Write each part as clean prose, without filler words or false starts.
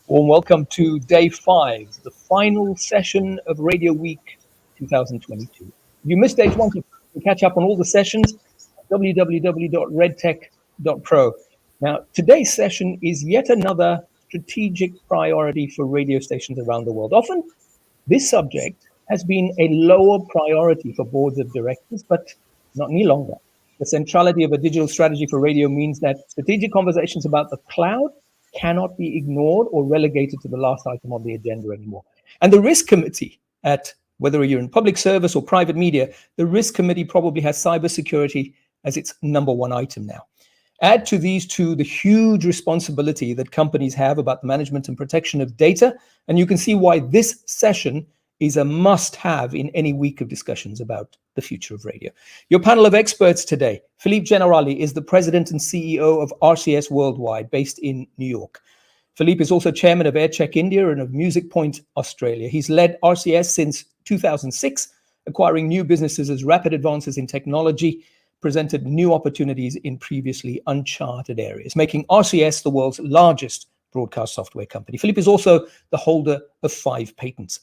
Warm welcome to day 5, the final session of Radio Week 2022. If you missed stage 1, you can catch up on all the sessions at www.redtech.pro. Now, today's session is yet another strategic priority for radio stations around the world. Often, this subject has been a lower priority for boards of directors, but not any longer. The centrality of a digital strategy for radio means that strategic conversations about the cloud cannot be ignored or relegated to the last item on the agenda anymore. And the risk committee at whether you're in public service or private media, the risk committee probably has cybersecurity as its number one item now. Add to these two the huge responsibility that companies have about the management and protection of data, and you can see why this session is a must-have in any week of discussions about the future of radio. Your panel of experts today: Philippe Generali is the president and CEO of RCS Worldwide, based in New York. Philippe is also chairman of AirCheck India and of Music Point Australia. He's led RCS since 2006, acquiring new businesses as rapid advances in technology presented new opportunities in previously uncharted areas, making RCS the world's largest broadcast software company. Philippe is also the holder of 5 patents.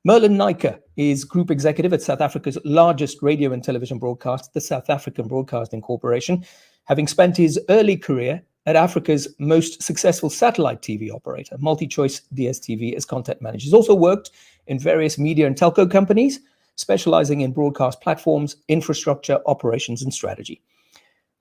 Merlin Nijker is group executive at South Africa's largest radio and television broadcast, the South African Broadcasting Corporation, having spent his early career at Africa's most successful satellite TV operator, MultiChoice DSTV, as content manager. He's also worked in various media and telco companies, specializing in broadcast platforms, infrastructure, operations, and strategy.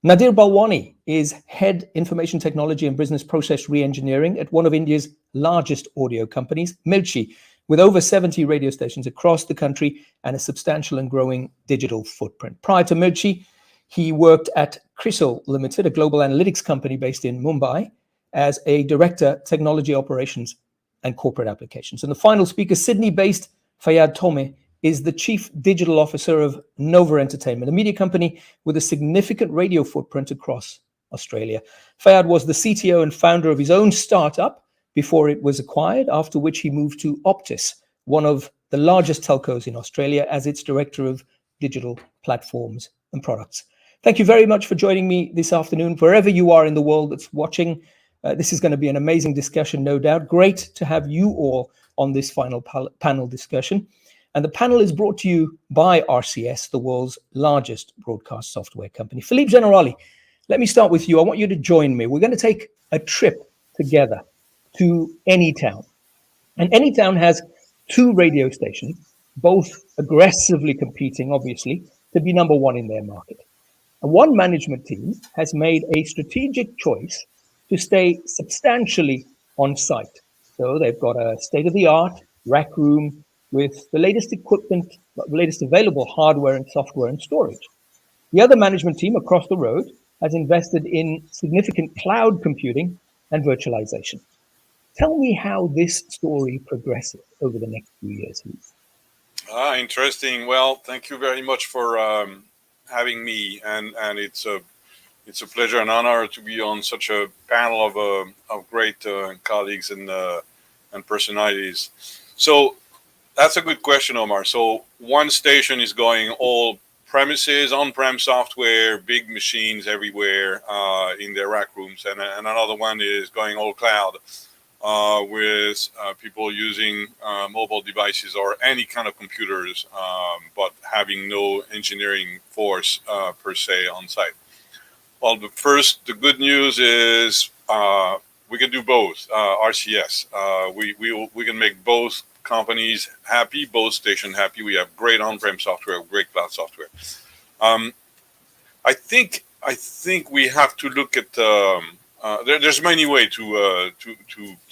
Nadir Balwani is head information technology and business process re-engineering at one of India's largest audio companies, Mirchi, with over 70 radio stations across the country and a substantial and growing digital footprint. Prior to Mirchi, he worked at Crisil Limited, a global analytics company based in Mumbai, as a director, technology operations and corporate applications. And the final speaker, Sydney-based Fayyad Tome, is the chief digital officer of Nova Entertainment, a media company with a significant radio footprint across Australia. Fayyad was the CTO and founder of his own startup before it was acquired, after which he moved to Optus, one of the largest telcos in Australia, as its director of digital platforms and products. Thank you very much for joining me this afternoon, wherever you are in the world that's watching. This is going to be an amazing discussion, no doubt. Great to have you all on this final panel discussion. And the panel is brought to you by RCS, the world's largest broadcast software company. Philippe Generali, let me start with you. I want you to join me. We're going to take a trip together to Anytown. And Anytown has 2 radio stations, both aggressively competing, obviously, to be number one in their market. And one management team has made a strategic choice to stay substantially on site. So they've got a state-of-the-art rack room with the latest equipment, the latest available hardware and software and storage. The other management team across the road has invested in significant cloud computing and virtualization. Tell me how this story progresses over the next few years. Interesting. Well, thank you very much for having me, and it's a pleasure and honor to be on such a panel of great colleagues and personalities. So that's a good question, Omar. So one station is going all premises, on-prem software, big machines everywhere in their rack rooms, and another one is going all cloud with people using mobile devices or any kind of computers, but having no engineering force per se on site. Well, the good news is we can do both. RCS, we can make both companies happy, both stations happy. We have great on-prem software, great cloud software. I think we have to look at there's many ways to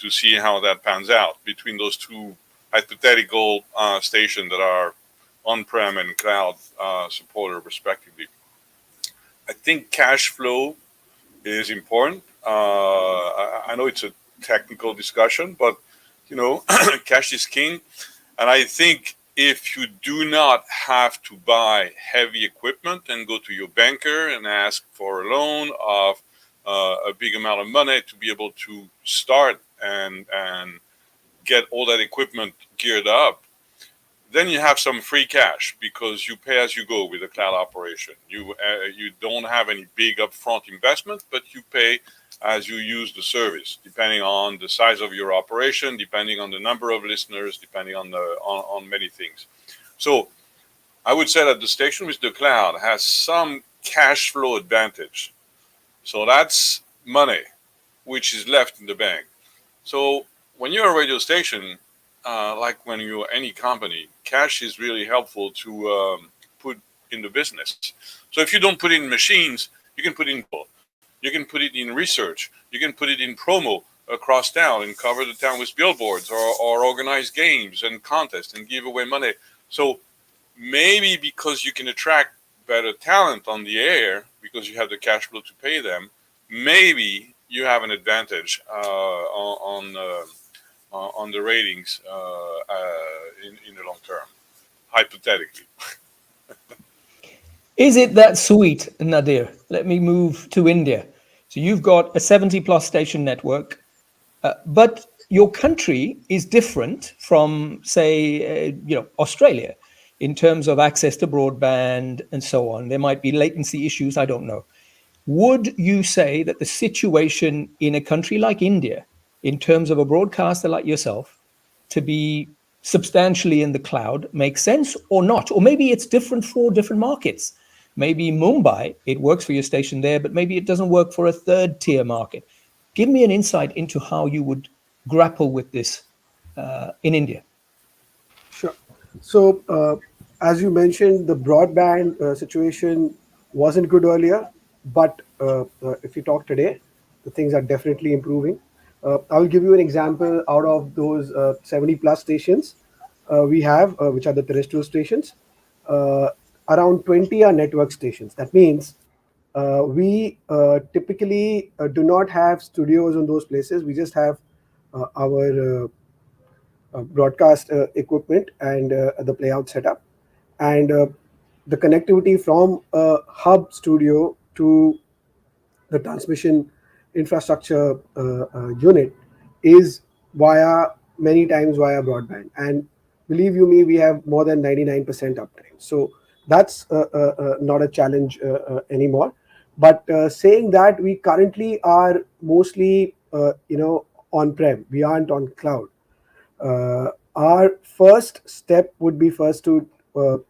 see how that pans out between those two hypothetical stations that are on-prem and cloud supported respectively. I think cash flow is important. I know it's a technical discussion, but cash is king. And I think if you do not have to buy heavy equipment and go to your banker and ask for a loan of a big amount of money to be able to start and get all that equipment geared up, Then you have some free cash because you pay as you go with the cloud operation. You don't have any big upfront investment, but you pay as you use the service, depending on the size of your operation, depending on the number of listeners, depending on on many things. So I would say that the station with the cloud has some cash flow advantage. So that's money which is left in the bank. So when you're a radio station, like when you're any company, cash is really helpful to put in the business. So if you don't put in machines, you can put in people. You can put it in research. You can put it in promo across town and cover the town with billboards or organize games and contests and give away money. So maybe because you can attract better talent on the air because you have the cash flow to pay them, maybe you have an advantage on the ratings in the long term, hypothetically. Is it that sweet, Nadir? Let me move to India. So you've got a 70 plus station network, but your country is different from, say, Australia in terms of access to broadband and so on. There might be latency issues. I don't know. Would you say that the situation in a country like India, in terms of a broadcaster like yourself, to be substantially in the cloud makes sense or not? Or maybe it's different for different markets. Maybe Mumbai, it works for your station there, but maybe it doesn't work for a third tier market. Give me an insight into how you would grapple with this in India. Sure. So, as you mentioned, the broadband situation wasn't good earlier, but if you talk today, the things are definitely improving. I'll give you an example out of those 70 plus stations we have, which are the terrestrial stations. Uh, Around 20 are network stations. That means we typically do not have studios in those places. We just have our broadcast equipment and the playout setup, and the connectivity from a hub studio to the transmission infrastructure unit is via many times via broadband. And believe you me, we have more than 99% uptime. So that's not a challenge anymore. But saying that, we currently are mostly on-prem. We aren't on cloud. Our first step would be first to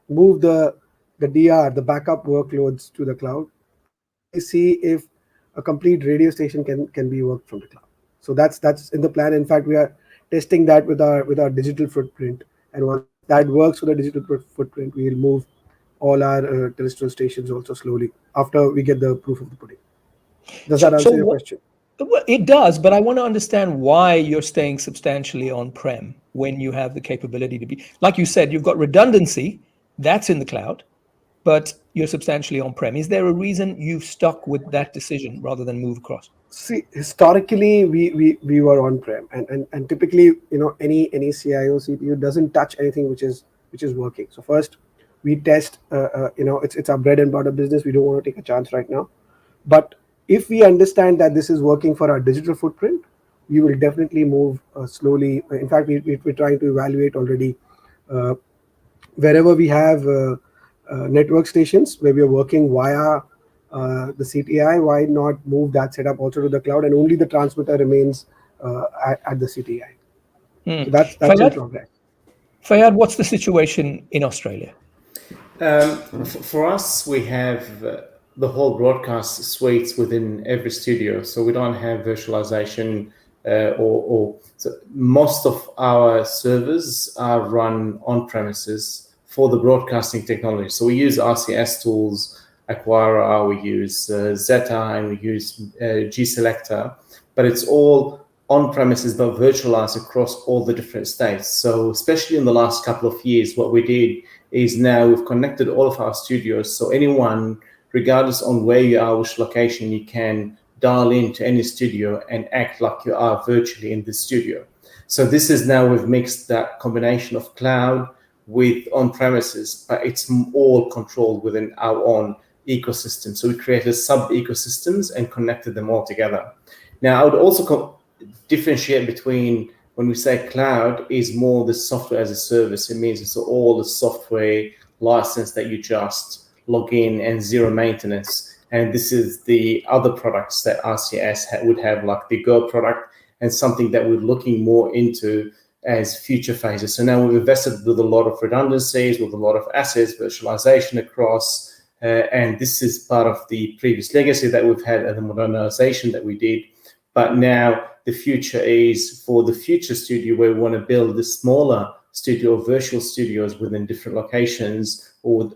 move the DR, the backup workloads, to the cloud, and slowly see if a complete radio station can be worked from the cloud. So that's in the plan. In fact, we are testing that with our digital footprint, and once that works with the digital footprint, we will move all our terrestrial stations also slowly after we get the proof of the pudding. Does that So answer your what, question? well, it does, but I want to understand why you're staying substantially on-prem when you have the capability to be, like you said, you've got redundancy, that's in the cloud, but you're substantially on-prem. Is there a reason you've stuck with that decision rather than move across? See, historically, we were on-prem, and typically, any CIO CPU doesn't touch anything which is working. So first, we test. It's our bread and butter business. We don't want to take a chance right now. But if we understand that this is working for our digital footprint, we will definitely move slowly. In fact, we're trying to evaluate already uh, wherever we have network stations where we are working via the CTI. Why not move that setup also to the cloud, and only the transmitter remains at the CTI? Hmm. So that's in Fayad, progress. Fayad, what's the situation in Australia? For us, we have the whole broadcast suites within every studio, so we don't have virtualization so most of our servers are run on premises for the broadcasting technology. So we use RCS tools, Aquara, we use Zeta, and we use G Selector, but it's all on premises but virtualized across all the different states. So especially in the last couple of years, what we did is now we've connected all of our studios, so anyone, regardless on where you are, which location, you can dial into any studio and act like you are virtually in the studio. So this is now, we've mixed that combination of cloud with on-premises, but it's all controlled within our own ecosystem. So we created sub-ecosystems and connected them all together. Now, I would also differentiate between when we say cloud, is more the software as a service. It means it's all the software license that you just log in and zero maintenance. And this is the other products that RCS would have, like the Go product, and something that we're looking more into as future phases. So now we've invested with a lot of redundancies, with a lot of assets, virtualization across, and this is part of the previous legacy that we've had and the modernization that we did. But now the future is for the future studio, where we want to build the smaller studio or virtual studios within different locations, or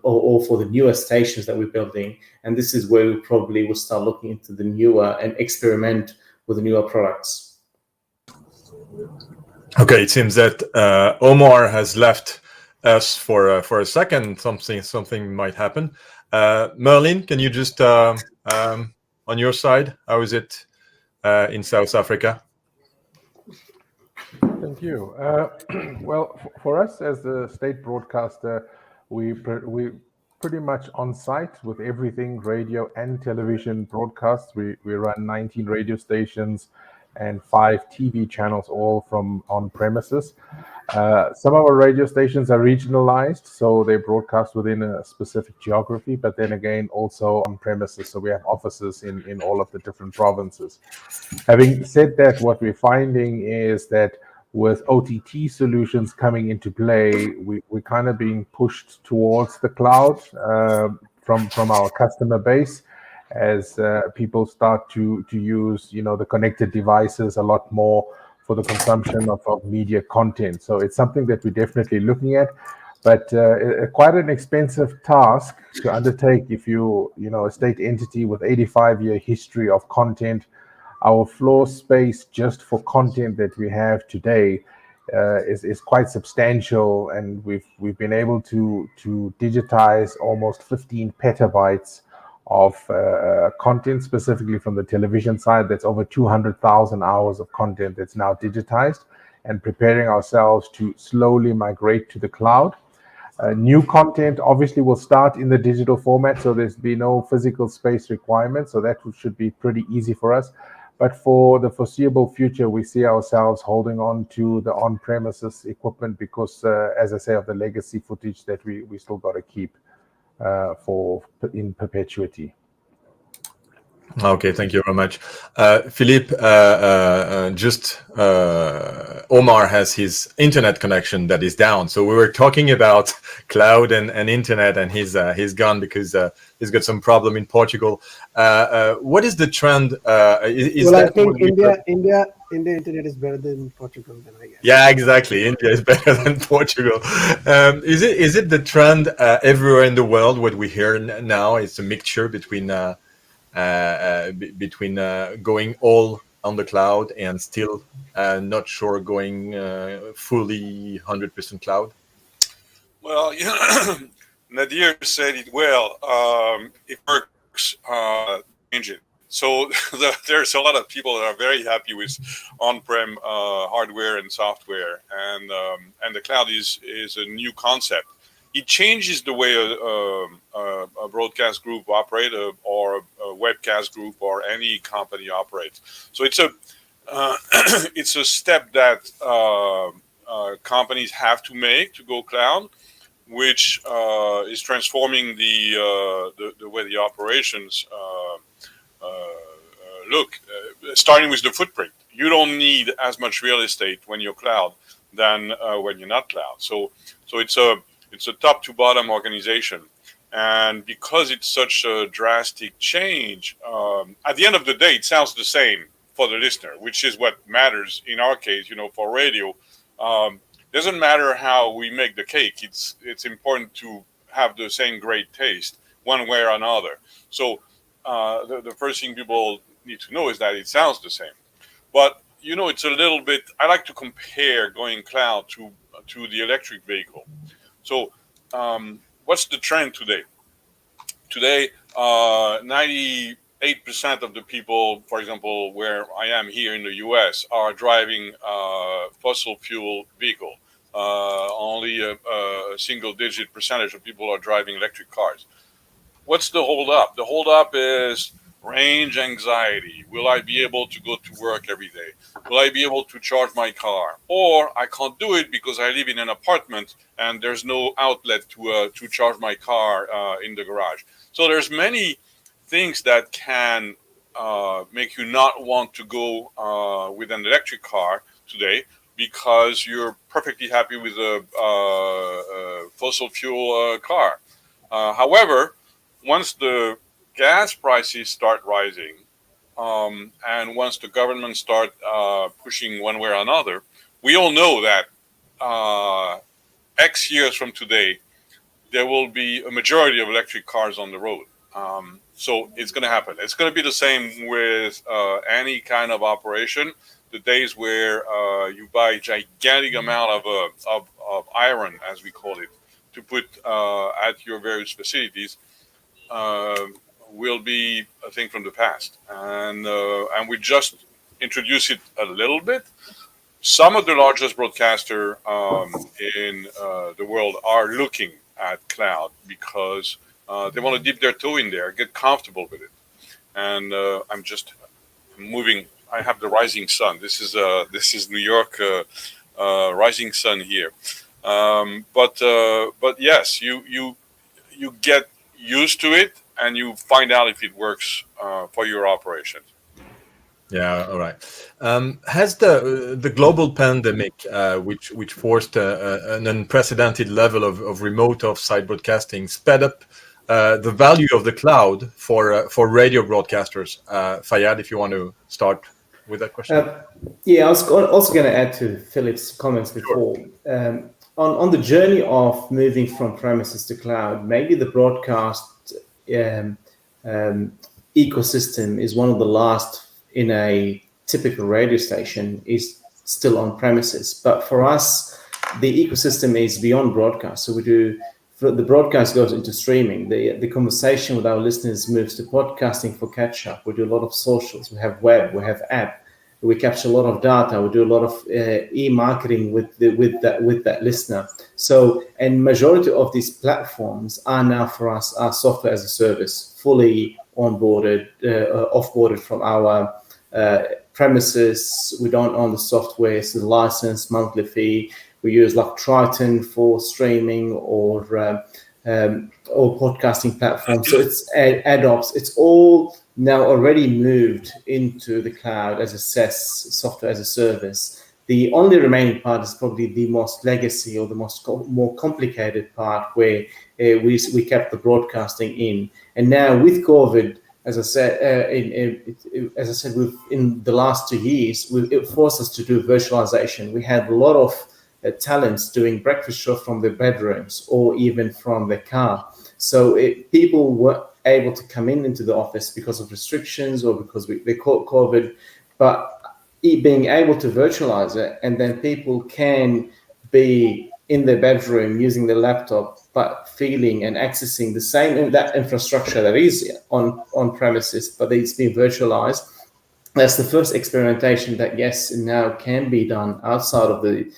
for the newer stations that we're building. And this is where we probably will start looking into the newer and experiment with the newer products. Okay, it seems that Omar has left us for a second. Something might happen. Merlin, can you just on your side, how is it in South Africa? Thank you. Well, for us as the state broadcaster, we pretty much on site with everything, radio and television broadcasts. We run 19 radio stations and 5 TV channels, all from on premises. Some of our radio stations are regionalized, so they broadcast within a specific geography, but then again, also on premises. So we have offices in all of the different provinces. Having said that, what we're finding is that with OTT solutions coming into play, we're kind of being pushed towards the cloud from our customer base, as people start to use the connected devices a lot more for the consumption of media content. So it's something that we're definitely looking at, but quite an expensive task to undertake if you a state entity with 85-year history of content. Our floor space just for content that we have today is quite substantial, and we've been able to digitize almost 15 petabytes of content, specifically from the television side. That's over 200,000 hours of content that's now digitized, and preparing ourselves to slowly migrate to the cloud. New content obviously will start in the digital format, so there's be no physical space requirement, so that should be pretty easy for us. But for the foreseeable future, we see ourselves holding on to the on-premises equipment because, as I say, of the legacy footage that we still got to keep in perpetuity. Okay, thank you very much. Philippe, Omar has his internet connection that is down. So we were talking about cloud and internet, and he's gone because he's got some problem in Portugal. What is the trend? I think India internet is better than Portugal, then I guess. Yeah, exactly. India is better than Portugal. Is it the trend everywhere in the world? What we hear now is a mixture between going all on the cloud and still not sure going fully 100% cloud? Well, Nadir said it well. It works, change it. So there's a lot of people that are very happy with on-prem hardware and software, and the cloud is a new concept. It changes the way a broadcast group operates, or a webcast group, or any company operates. So it's a step that companies have to make to go cloud, which is transforming the way the operations look. Starting with the footprint, you don't need as much real estate when you're cloud than when you're not cloud. So it's a top to bottom organization, and because it's such a drastic change, at the end of the day, it sounds the same for the listener, which is what matters in our case. For radio, doesn't matter how we make the cake. It's important to have the same great taste one way or another. So the first thing people need to know is that it sounds the same. But it's a little bit. I like to compare going cloud to the electric vehicle. So, what's the trend today? Today, 98% of the people, for example, where I am here in the US, are driving fossil fuel vehicle. Only a single-digit percentage of people are driving electric cars. What's the hold up? The hold up is range anxiety. Will I be able to go to work every day? Will I be able to charge my car? Or I can't do it because I live in an apartment and there's no outlet to charge my car in the garage. So there's many things that can make you not want to go with an electric car today because you're perfectly happy with a fossil fuel car. However, once the gas prices start rising, and once the government start pushing one way or another, we all know that X years from today, there will be a majority of electric cars on the road. So it's going to happen. It's going to be the same with any kind of operation. The days where you buy gigantic amount of iron, as we call it, to put at your various facilities, will be a thing from the past, and we just introduce it a little bit. Some of the largest broadcaster in the world are looking at cloud because they want to dip their toe in there, get comfortable with it. And I'm just moving. I have the rising sun. This is New York rising sun here. But yes, you get used to it and you find out if it works for your operation. Yeah, all right. Has the global pandemic, which forced an unprecedented level of remote offsite broadcasting, sped up the value of the cloud for radio broadcasters? Fayad, if you want to start with that question. Yeah, I was also going to add to Philip's comments before. Sure. On the journey of moving from premises to cloud, maybe the broadcast ecosystem is one of the last in a typical radio station is still on premises. But for us, the ecosystem is beyond broadcast. So the broadcast goes into streaming. The conversation with our listeners moves to podcasting for catch up. We do a lot of socials. We have web. We have app. We capture a lot of data. We do a lot of e-marketing with that listener. So, and majority of these platforms are now for us our software as a service, fully onboarded, offboarded from our premises. We don't own the software. It's the license, monthly fee. We use like Triton for streaming or podcasting platforms. So it's add-ops. It's all now already moved into the cloud as a SaaS, software as a service. The only remaining part is probably the most legacy or the more complicated part where we kept the broadcasting in. And now with COVID, as I said, in the last 2 years, it forced us to do virtualization. We had a lot of talents doing breakfast show from their bedrooms or even from their car. So people were able to come into the office because of restrictions or because they caught COVID, but being able to virtualize it, and then people can be in their bedroom using their laptop, but feeling and accessing the same that infrastructure that is on premises, but it's been virtualized. That's the first experimentation that yes, now can be done outside of the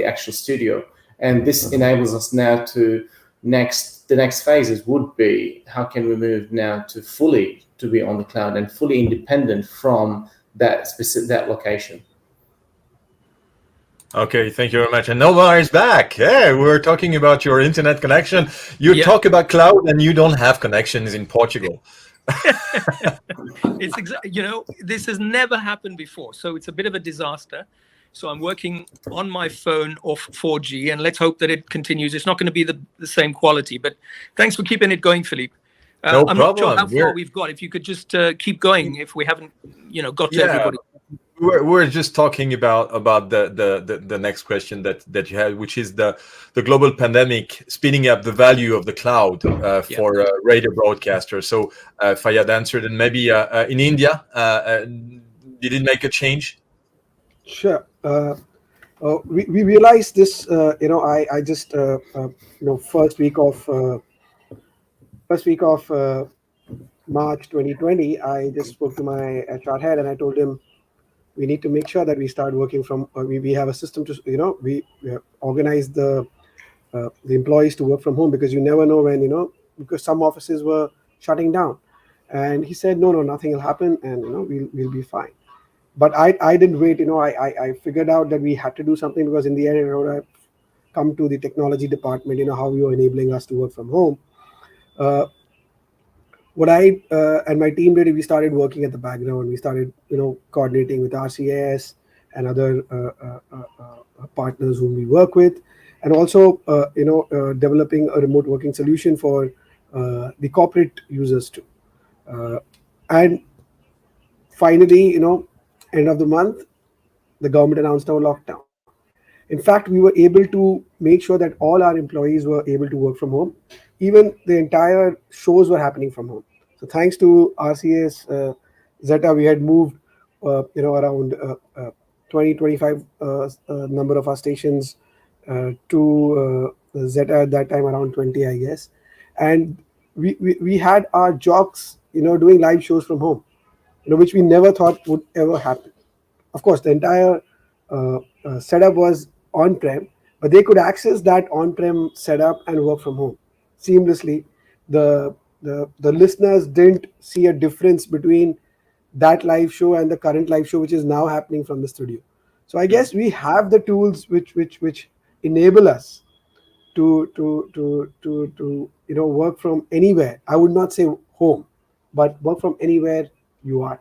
actual studio, and this enables us now to the next phases would be how can we move now to be on the cloud and fully independent from that location. Okay, thank you very much. And Nova is back. Hey, we were talking about your internet connection. You talk about cloud and you don't have connections in Portugal. It's this has never happened before. So it's a bit of a disaster. So I'm working on my phone off 4G, and let's hope that it continues. It's not going to be the same quality, but thanks for keeping it going, Philippe. No I'm problem. not sure how far we've got. If you could just keep going, if we haven't, got to everybody. We're just talking about the next question that you had, which is the global pandemic speeding up the value of the cloud for radio broadcasters. So Fayad answered, and maybe in India, did it make a change? Sure. We realized this. I just first week of March 2020, I just spoke to my HR head and I told him we need to make sure that we start working from. We have a system to we organize the employees to work from home, because you never know when because some offices were shutting down, And he said, no, nothing will happen, and we'll be fine. But I didn't wait. I figured out that we had to do something, because in the end, I come to the technology department, how you are enabling us to work from home. What I and my team did, we started working at the background. We started, coordinating with RCS and other partners whom we work with, and also, developing a remote working solution for the corporate users too. And finally, end of the month, the government announced our lockdown. In fact, we were able to make sure that all our employees were able to work from home. Even the entire shows were happening from home. So thanks to RCS Zeta, we had moved, around 20, 25 number of our stations to Zeta at that time, around 20, I guess. And we had our jocks, doing live shows from home, which we never thought would ever happen. Of course, the entire setup was on-prem, but they could access that on-prem setup and work from home seamlessly. The listeners didn't see a difference between that live show and the current live show, which is now happening from the studio. So I guess we have the tools which enable us to work from anywhere. I would not say home, but work from anywhere you are.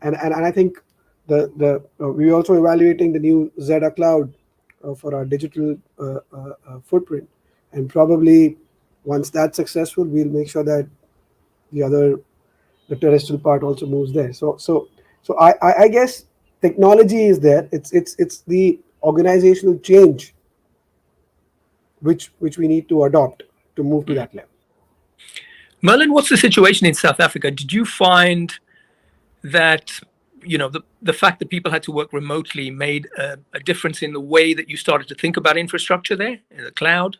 And I think we're also evaluating the new Zeta Cloud for our digital footprint, and probably once that's successful, we'll make sure that the terrestrial part also moves there. So I guess technology is there. It's the organizational change which we need to adopt to move to that level. Merlin, what's the situation in South Africa? Did you find that the fact that people had to work remotely made a difference in the way that you started to think about infrastructure there in the cloud?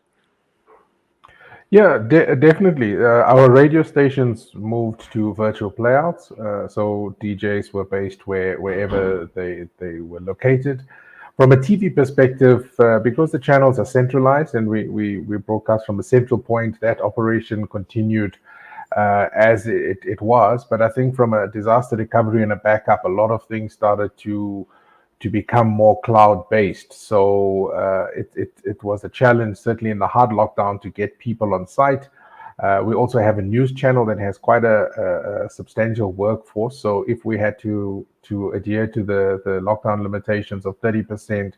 Yeah, definitely. Our radio stations moved to virtual playouts, so DJs were based wherever they were located. From a TV perspective, because the channels are centralized and we broadcast from a central point, that operation continued as it was. But I think from a disaster recovery and a backup, a lot of things started to become more cloud-based. So it was a challenge, certainly in the hard lockdown, to get people on site. We also have a news channel that has quite a substantial workforce. So if we had to adhere to the lockdown limitations of 30%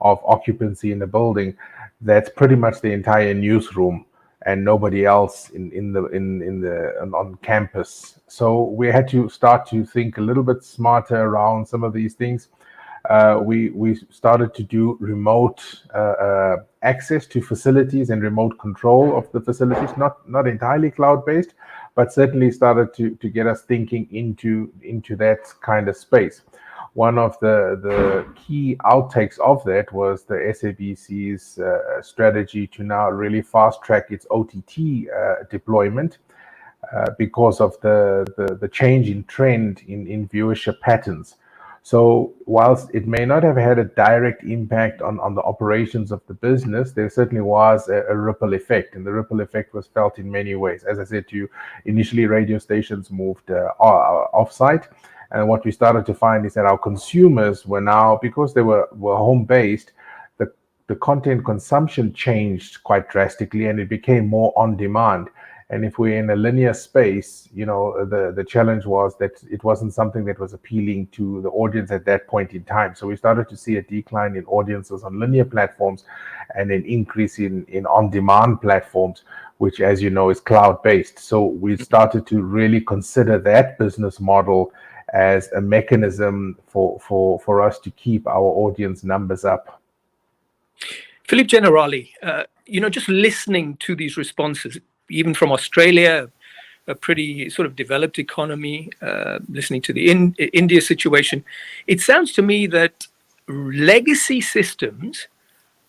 of occupancy in the building, that's pretty much the entire newsroom and nobody else on campus. So we had to start to think a little bit smarter around some of these things. We started to do remote access to facilities and remote control of the facilities, not entirely cloud-based, but certainly started to get us thinking into that kind of space. One of the key outtakes of that was the SABC's strategy to now really fast-track its OTT deployment because of the change in trend in viewership patterns. So whilst it may not have had a direct impact on the operations of the business, there certainly was a ripple effect, and the ripple effect was felt in many ways. As I said to you, initially radio stations moved off-site, and what we started to find is that our consumers were now, because they were home-based, the content consumption changed quite drastically, and it became more on demand. And if we're in a linear space, the challenge was that it wasn't something that was appealing to the audience at that point in time. So we started to see a decline in audiences on linear platforms and an increase in on-demand platforms, which, as you know, is cloud-based. So we started to really consider that business model as a mechanism for us to keep our audience numbers up. Philippe Generali, just listening to these responses, even from Australia, a pretty sort of developed economy, listening to the India situation, it sounds to me that legacy systems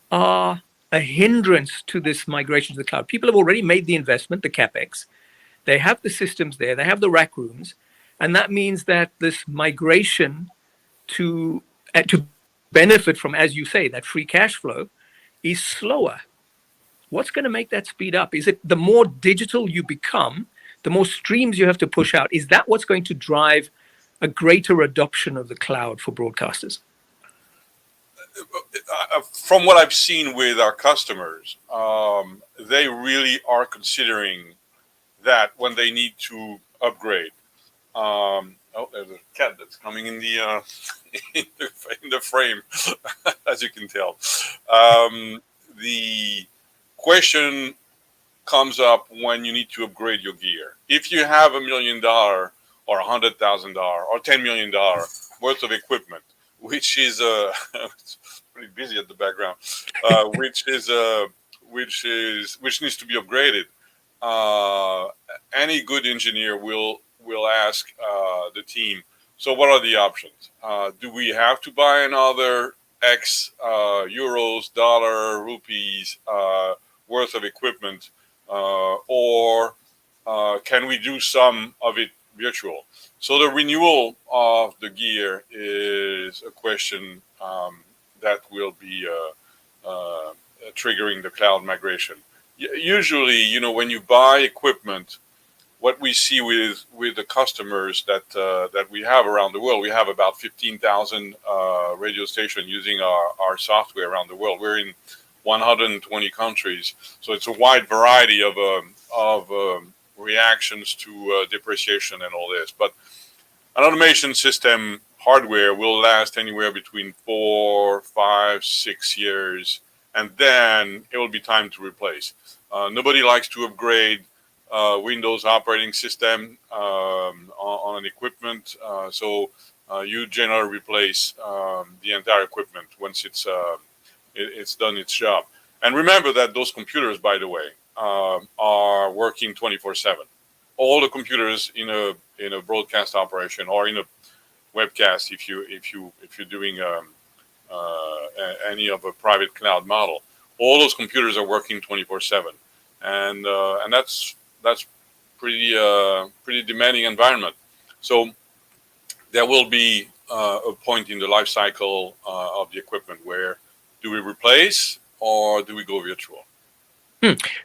are a hindrance to this migration to the cloud. People have already made the investment, the capex. They have the systems there, they have the rack rooms, and that means that this migration to benefit from, as you say, that free cash flow is slower. What's going to make that speed up? Is it the more digital you become, the more streams you have to push out. Is that what's going to drive a greater adoption of the cloud for broadcasters? From what I've seen with our customers, they really are considering that when they need to upgrade. There's a cat that's coming in the in the frame, as you can tell. The question comes up when you need to upgrade your gear. If you have $1 million or $100,000 or $10 million worth of equipment, which is it's pretty busy at the background, which needs to be upgraded. Any good engineer will ask the team, so what are the options? Do we have to buy another X euros, dollar, rupees worth of equipment, or can we do some of it virtual? So the renewal of the gear is a question that will be triggering the cloud migration. Usually, when you buy equipment, what we see with the customers that we have around the world, we have about 15,000 radio stations using our software around the world. We're in 120 countries, so it's a wide variety of reactions to depreciation and all this. But an automation system hardware will last anywhere between 4, 5, 6 years, and then it will be time to replace. Nobody likes to upgrade Windows operating system on an equipment, so you generally replace the entire equipment once it's done its job. And remember that those computers, by the way, are working 24/7. All the computers in a broadcast operation or in a webcast, if you're doing any of a private cloud model, all those computers are working 24/7, and that's pretty demanding environment. So there will be a point in the life cycle of the equipment where do we replace or do we go virtual?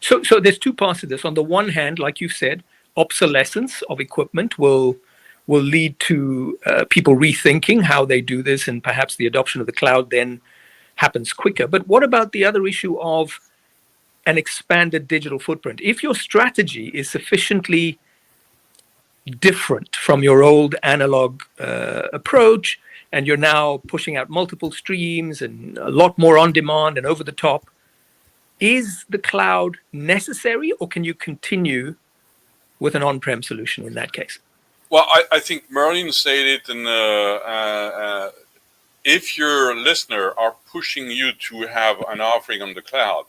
So there's two parts to this. On the one hand, like you said, obsolescence of equipment will lead to people rethinking how they do this, and perhaps the adoption of the cloud then happens quicker. But what about the other issue of an expanded digital footprint? If your strategy is sufficiently different from your old analog approach, and you're now pushing out multiple streams and a lot more on demand and over the top, is the cloud necessary, or can you continue with an on-prem solution in that case? Well, I think Merlin said it, and if your listener are pushing you to have an offering on the cloud,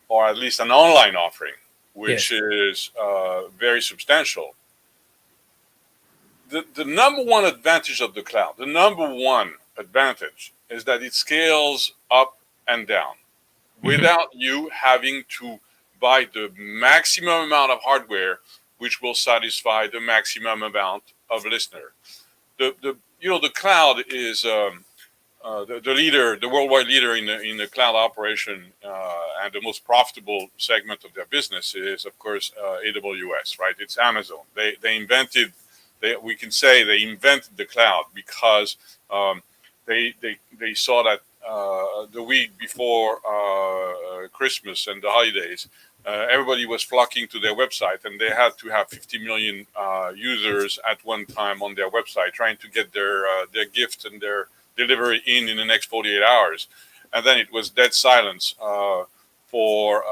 or at least an online offering, which is very substantial, the number one advantage of the cloud, is that it scales up and down without you having to buy the maximum amount of hardware, which will satisfy the maximum amount of listener. The cloud is the worldwide leader in the cloud operation, and the most profitable segment of their business is, of course, AWS. Right? It's Amazon. They invented the cloud because they saw that the week before Christmas and the holidays, everybody was flocking to their website, and they had to have 50 million users at one time on their website trying to get their gift and their delivery in the next 48 hours. And then it was dead silence for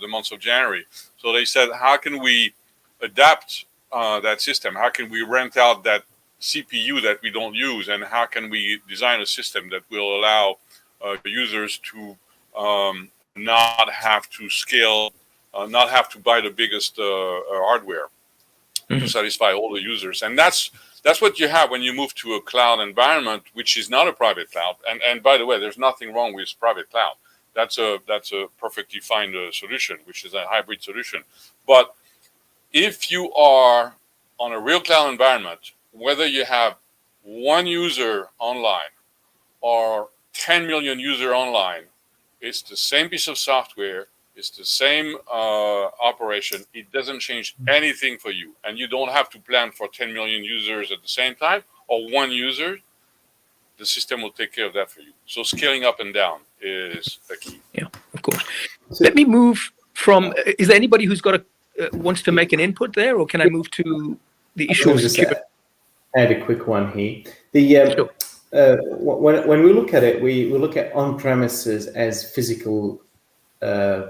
the month of January. So they said, how can we adapt that system? How can we rent out that CPU that we don't use? And how can we design a system that will allow users to not have to scale, not have to buy the biggest hardware to satisfy all the users? And that's what you have when you move to a cloud environment, which is not a private cloud. And by the way, there's nothing wrong with private cloud. That's a perfectly fine solution, which is a hybrid solution. But if you are on a real cloud environment, whether you have one user online or 10 million user online, it's the same piece of software It's the same operation. It doesn't change anything for you. And you don't have to plan for 10 million users at the same time or one user. The system will take care of that for you. So scaling up and down is the key. Yeah, of course. Let me move from, is there anybody who's got wants to make an input there, or can I move to the issue of security? Add a quick one here. Sure. When we look at it, we look at on-premises as physical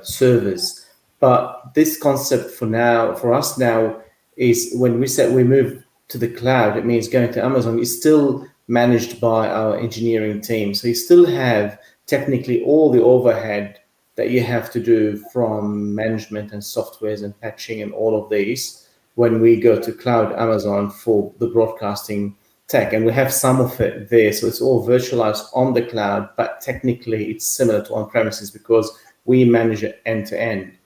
servers, but this concept for us now is when we said we move to the cloud, it means going to Amazon is still managed by our engineering team. So you still have technically all the overhead that you have to do from management and softwares and patching and all of these when we go to cloud Amazon for the broadcasting tech. And we have some of it there. So it's all virtualized on the cloud, but technically it's similar to on-premises because we manage it end to end.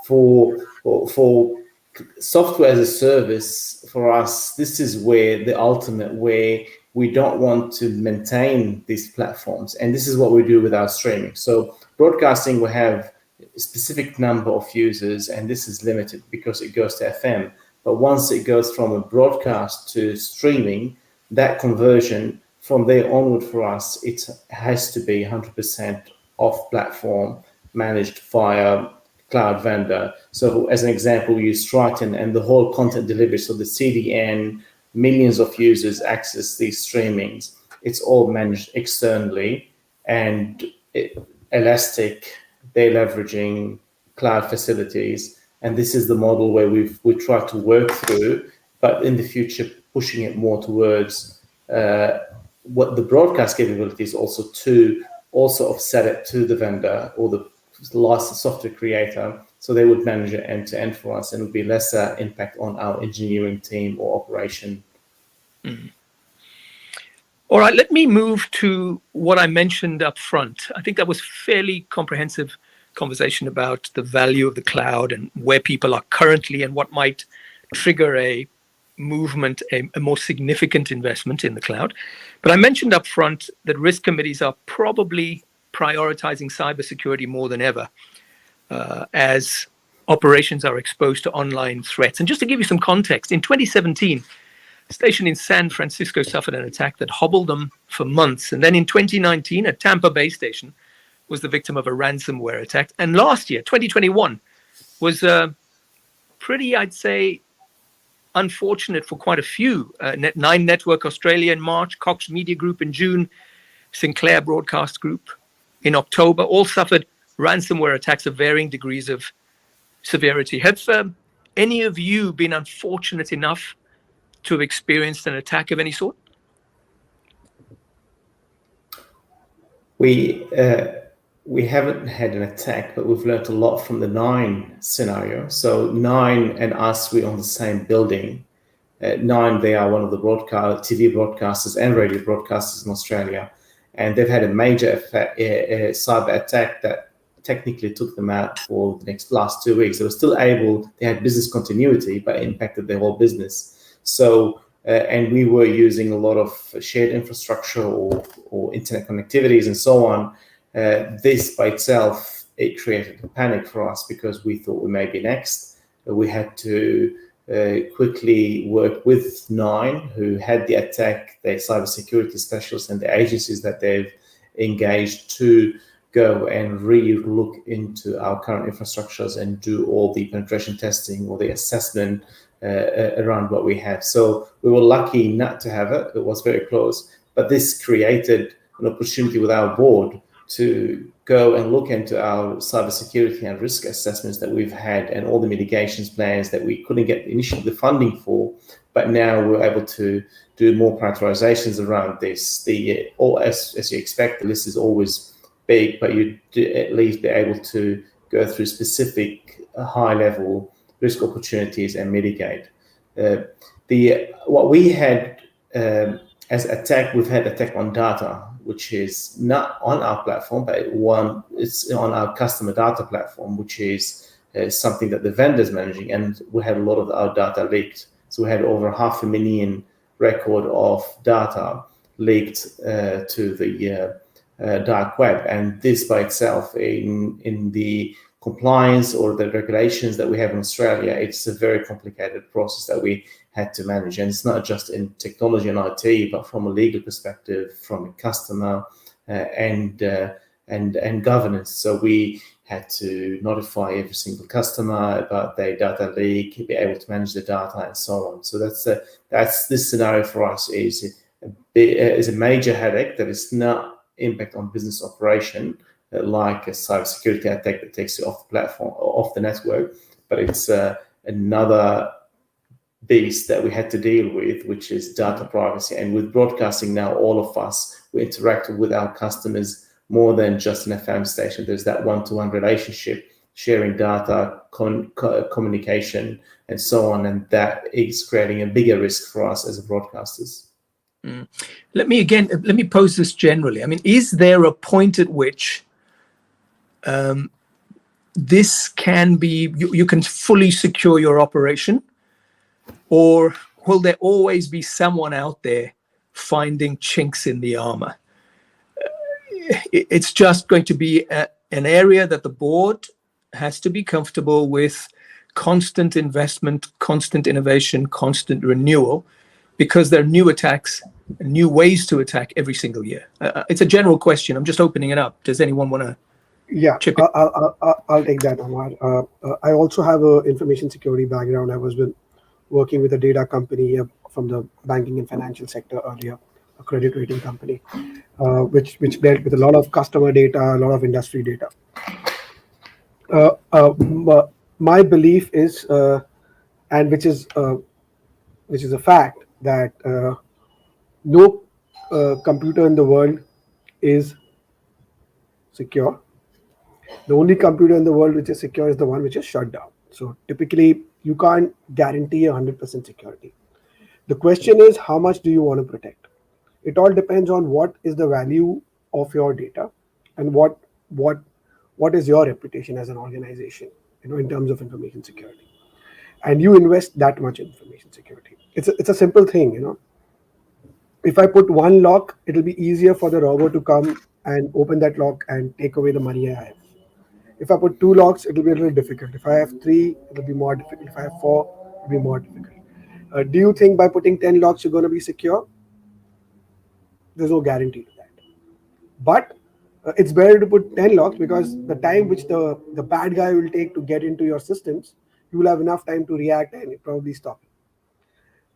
For software as a service, for us, this is where the ultimate, where we don't want to maintain these platforms. And this is what we do with our streaming. So broadcasting, we have a specific number of users, and this is limited because it goes to FM. But once it goes from a broadcast to streaming, that conversion from there onward for us, it has to be 100% off platform, managed via cloud vendor. So as an example, we use Triton and the whole content delivery. So the CDN, millions of users access these streamings. It's all managed externally and elastic. They're leveraging cloud facilities. And this is the model where we try to work through, but in the future, pushing it more towards what the broadcast capabilities also offset it to the vendor or the licensed software creator, so they would manage it end to end for us, and it would be lesser impact on our engineering team or operation. Mm. All right, let me move to what I mentioned up front. I think that was fairly comprehensive conversation about the value of the cloud and where people are currently and what might trigger a movement, a more significant investment in the cloud. But I mentioned up front that risk committees are probably prioritizing cybersecurity more than ever as operations are exposed to online threats. And just to give you some context, in 2017, a station in San Francisco suffered an attack that hobbled them for months. And then in 2019, a Tampa Bay station was the victim of a ransomware attack. And last year, 2021, was pretty, I'd say, unfortunate for quite a few. Nine Network Australia in March, Cox Media Group in June, Sinclair Broadcast Group in October, all suffered ransomware attacks of varying degrees of severity. Have any of you been unfortunate enough to have experienced an attack of any sort? We haven't had an attack, but we've learned a lot from the Nine scenario. So Nine and us, we're on the same building. Nine, they are one of the TV broadcasters and radio broadcasters in Australia. And they've had a major cyber attack that technically took them out for the last 2 weeks. They were still they had business continuity, but it impacted their whole business. So, and we were using a lot of shared infrastructure or internet connectivities and so on. This by itself, it created a panic for us because we thought we may be next. We had to quickly work with Nine, who had the attack, their cybersecurity specialists and the agencies that they've engaged to go and re-look into our current infrastructures and do all the penetration testing or the assessment around what we have. So we were lucky not to have it. It was very close, but this created an opportunity with our board to go and look into our cybersecurity and risk assessments that we've had and all the mitigations plans that we couldn't get initially the funding for, but now we're able to do more prioritizations around this. As you expect, the list is always big, but you at least be able to go through specific high-level risk opportunities and mitigate. What we had as attack, we've had attack on data, which is not on our platform, but it's on our customer data platform, which is something that the vendor is managing, and we had a lot of our data leaked. So we had over 500,000 record of data leaked to the dark web, and this by itself, in the compliance or the regulations that we have in Australia, it's a very complicated process that we had to manage. And it's not just in technology and IT, but from a legal perspective, from a customer and governance. So we had to notify every single customer about their data leak, be able to manage the data, and so on. So that's this scenario for us is a major headache that is not impact on business operation, like a cybersecurity attack that takes you off the platform, off the network, but it's another beast that we had to deal with, which is data privacy. And with broadcasting now, all of us, we interact with our customers more than just an FM station. There's that one-to-one relationship, sharing data, communication, and so on, and that is creating a bigger risk for us as broadcasters. Let me pose this generally. I mean, is there a point at which this can be, you can fully secure your operation, or will there always be someone out there finding chinks in the armor? It's just going to be an area that the board has to be comfortable with constant investment, constant innovation, constant renewal, because there are new attacks, new ways to attack every single year. It's a general question. I'm just opening it up. Does anyone want to? Yeah, I'll take that, Omar. I also have an information security background. I was working with a data company from the banking and financial sector earlier, a credit rating company, which dealt with a lot of customer data, a lot of industry data. My belief is, and which is a fact, that no computer in the world is secure. The only computer in the world which is secure is the one which is shut down. So typically, you can't guarantee 100% security. The question is, how much do you want to protect? It all depends on what is the value of your data and what is your reputation as an organization, in terms of information security. And you invest that much in information security. It's a simple thing, If I put one lock, it'll be easier for the robber to come and open that lock and take away the money I have. If I put 2 locks, it'll be a little difficult. If I have 3, it'll be more difficult. If I have 4, it'll be more difficult. Do you think by putting 10 locks you're going to be secure? There's no guarantee to that. But it's better to put 10 locks, because the time which the bad guy will take to get into your systems, you will have enough time to react and probably stop it.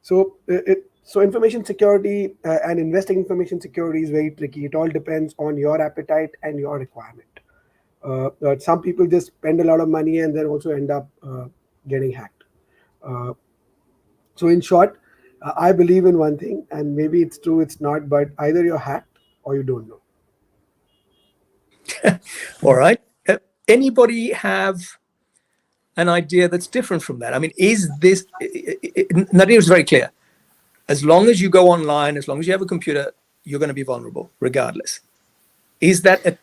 So information security and investing in information security is very tricky. It all depends on your appetite and your requirement. Some people just spend a lot of money and then also end up getting hacked. So in short, I believe in one thing, and maybe it's true, it's not, but either you're hacked or you don't know. All right. Anybody have an idea that's different from that? I mean, is this, Nadir is very clear. As long as you go online, as long as you have a computer, you're going to be vulnerable regardless. Is that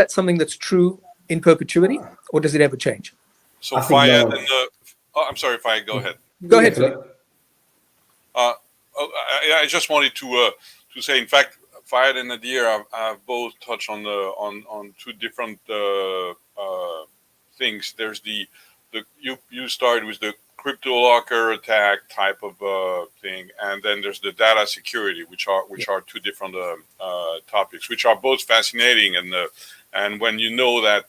something that's true in perpetuity, or does it ever change? So Fayed, I'm sorry, Fayed, go ahead. Go ahead, Philip. I just wanted to say, in fact, Fayed and Nadir have both touched on two different things. There's you started with the crypto locker attack type of thing, and then there's the data security, which are two different topics, which are both fascinating. And when you know that,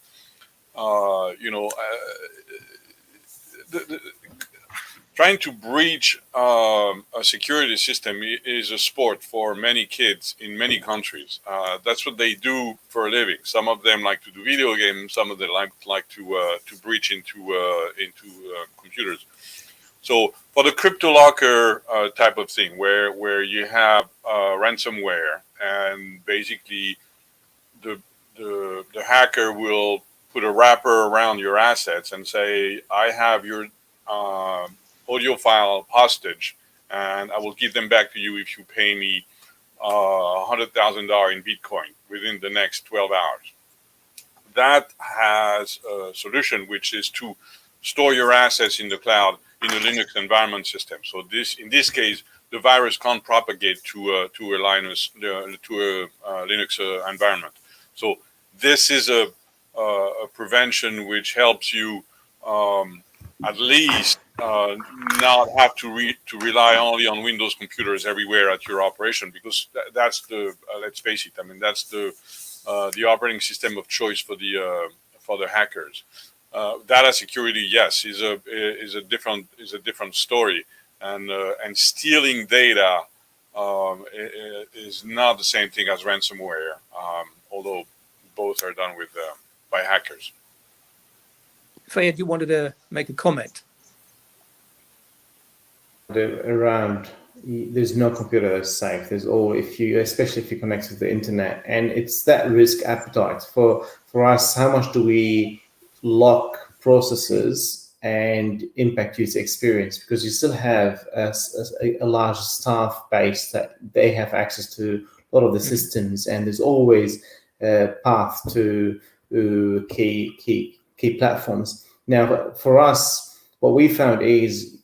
trying to breach a security system is a sport for many kids in many countries. That's what they do for a living. Some of them like to do video games. Some of them like to breach into computers. So for the crypto locker type of thing, where you have ransomware, and basically the hacker will put a wrapper around your assets and say, I have your audio file hostage, and I will give them back to you if you pay me $100,000 in Bitcoin within the next 12 hours. That has a solution, which is to store your assets in the cloud in a Linux environment system. So in this case, the virus can't propagate to a Linux environment. So this is a a prevention which helps you at least not have to rely only on Windows computers everywhere at your operation, because that's the let's face it. I mean, that's the operating system of choice for the hackers. Data security, yes, is a different story, and stealing data is not the same thing as ransomware, although both are done with by hackers. Fayed, you wanted to make a comment around. There's no computer that's safe. There's all, especially if you connect to the internet, and it's that risk appetite for us. How much do we lock processes and impact user experience? Because you still have a large staff base that they have access to a lot of the systems, and there's always a path to key platforms. Now, for us, what we found is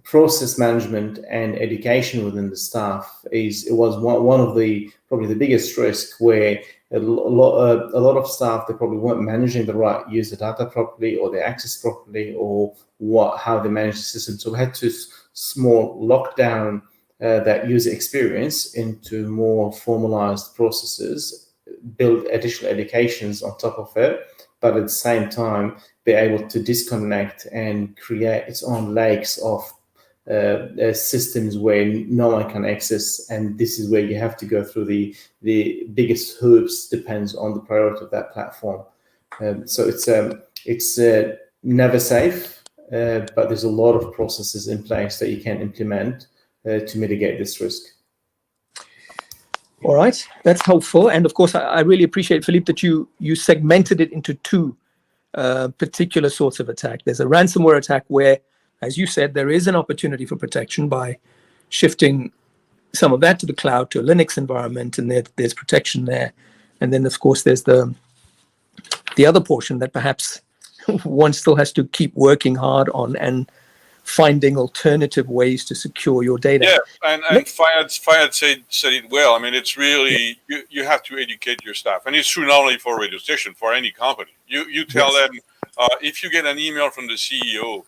process management and education within the staff was one of the probably the biggest risk, where a lot of staff, they probably weren't managing the right user data properly, or their access properly, or how they manage the system. So we had to small lock down that user experience into more formalized processes, build additional educations on top of it, but at the same time be able to disconnect and create its own lakes of systems where no one can access, and this is where you have to go through the biggest hoops, depends on the priority of that platform. So it's never safe, but there's a lot of processes in place that you can implement to mitigate this risk. All right, that's helpful. And of course, I really appreciate, Philippe, that you segmented it into two particular sorts of attack. There's a ransomware attack where, as you said, there is an opportunity for protection by shifting some of that to the cloud, to a Linux environment, and there's protection there. And then, of course, there's the other portion that perhaps one still has to keep working hard on and finding alternative ways to secure your data. Yeah, and Fayed said it well. I mean, it's really, you have to educate your staff. And it's true not only for a radio station, for any company. You tell them, if you get an email from the CEO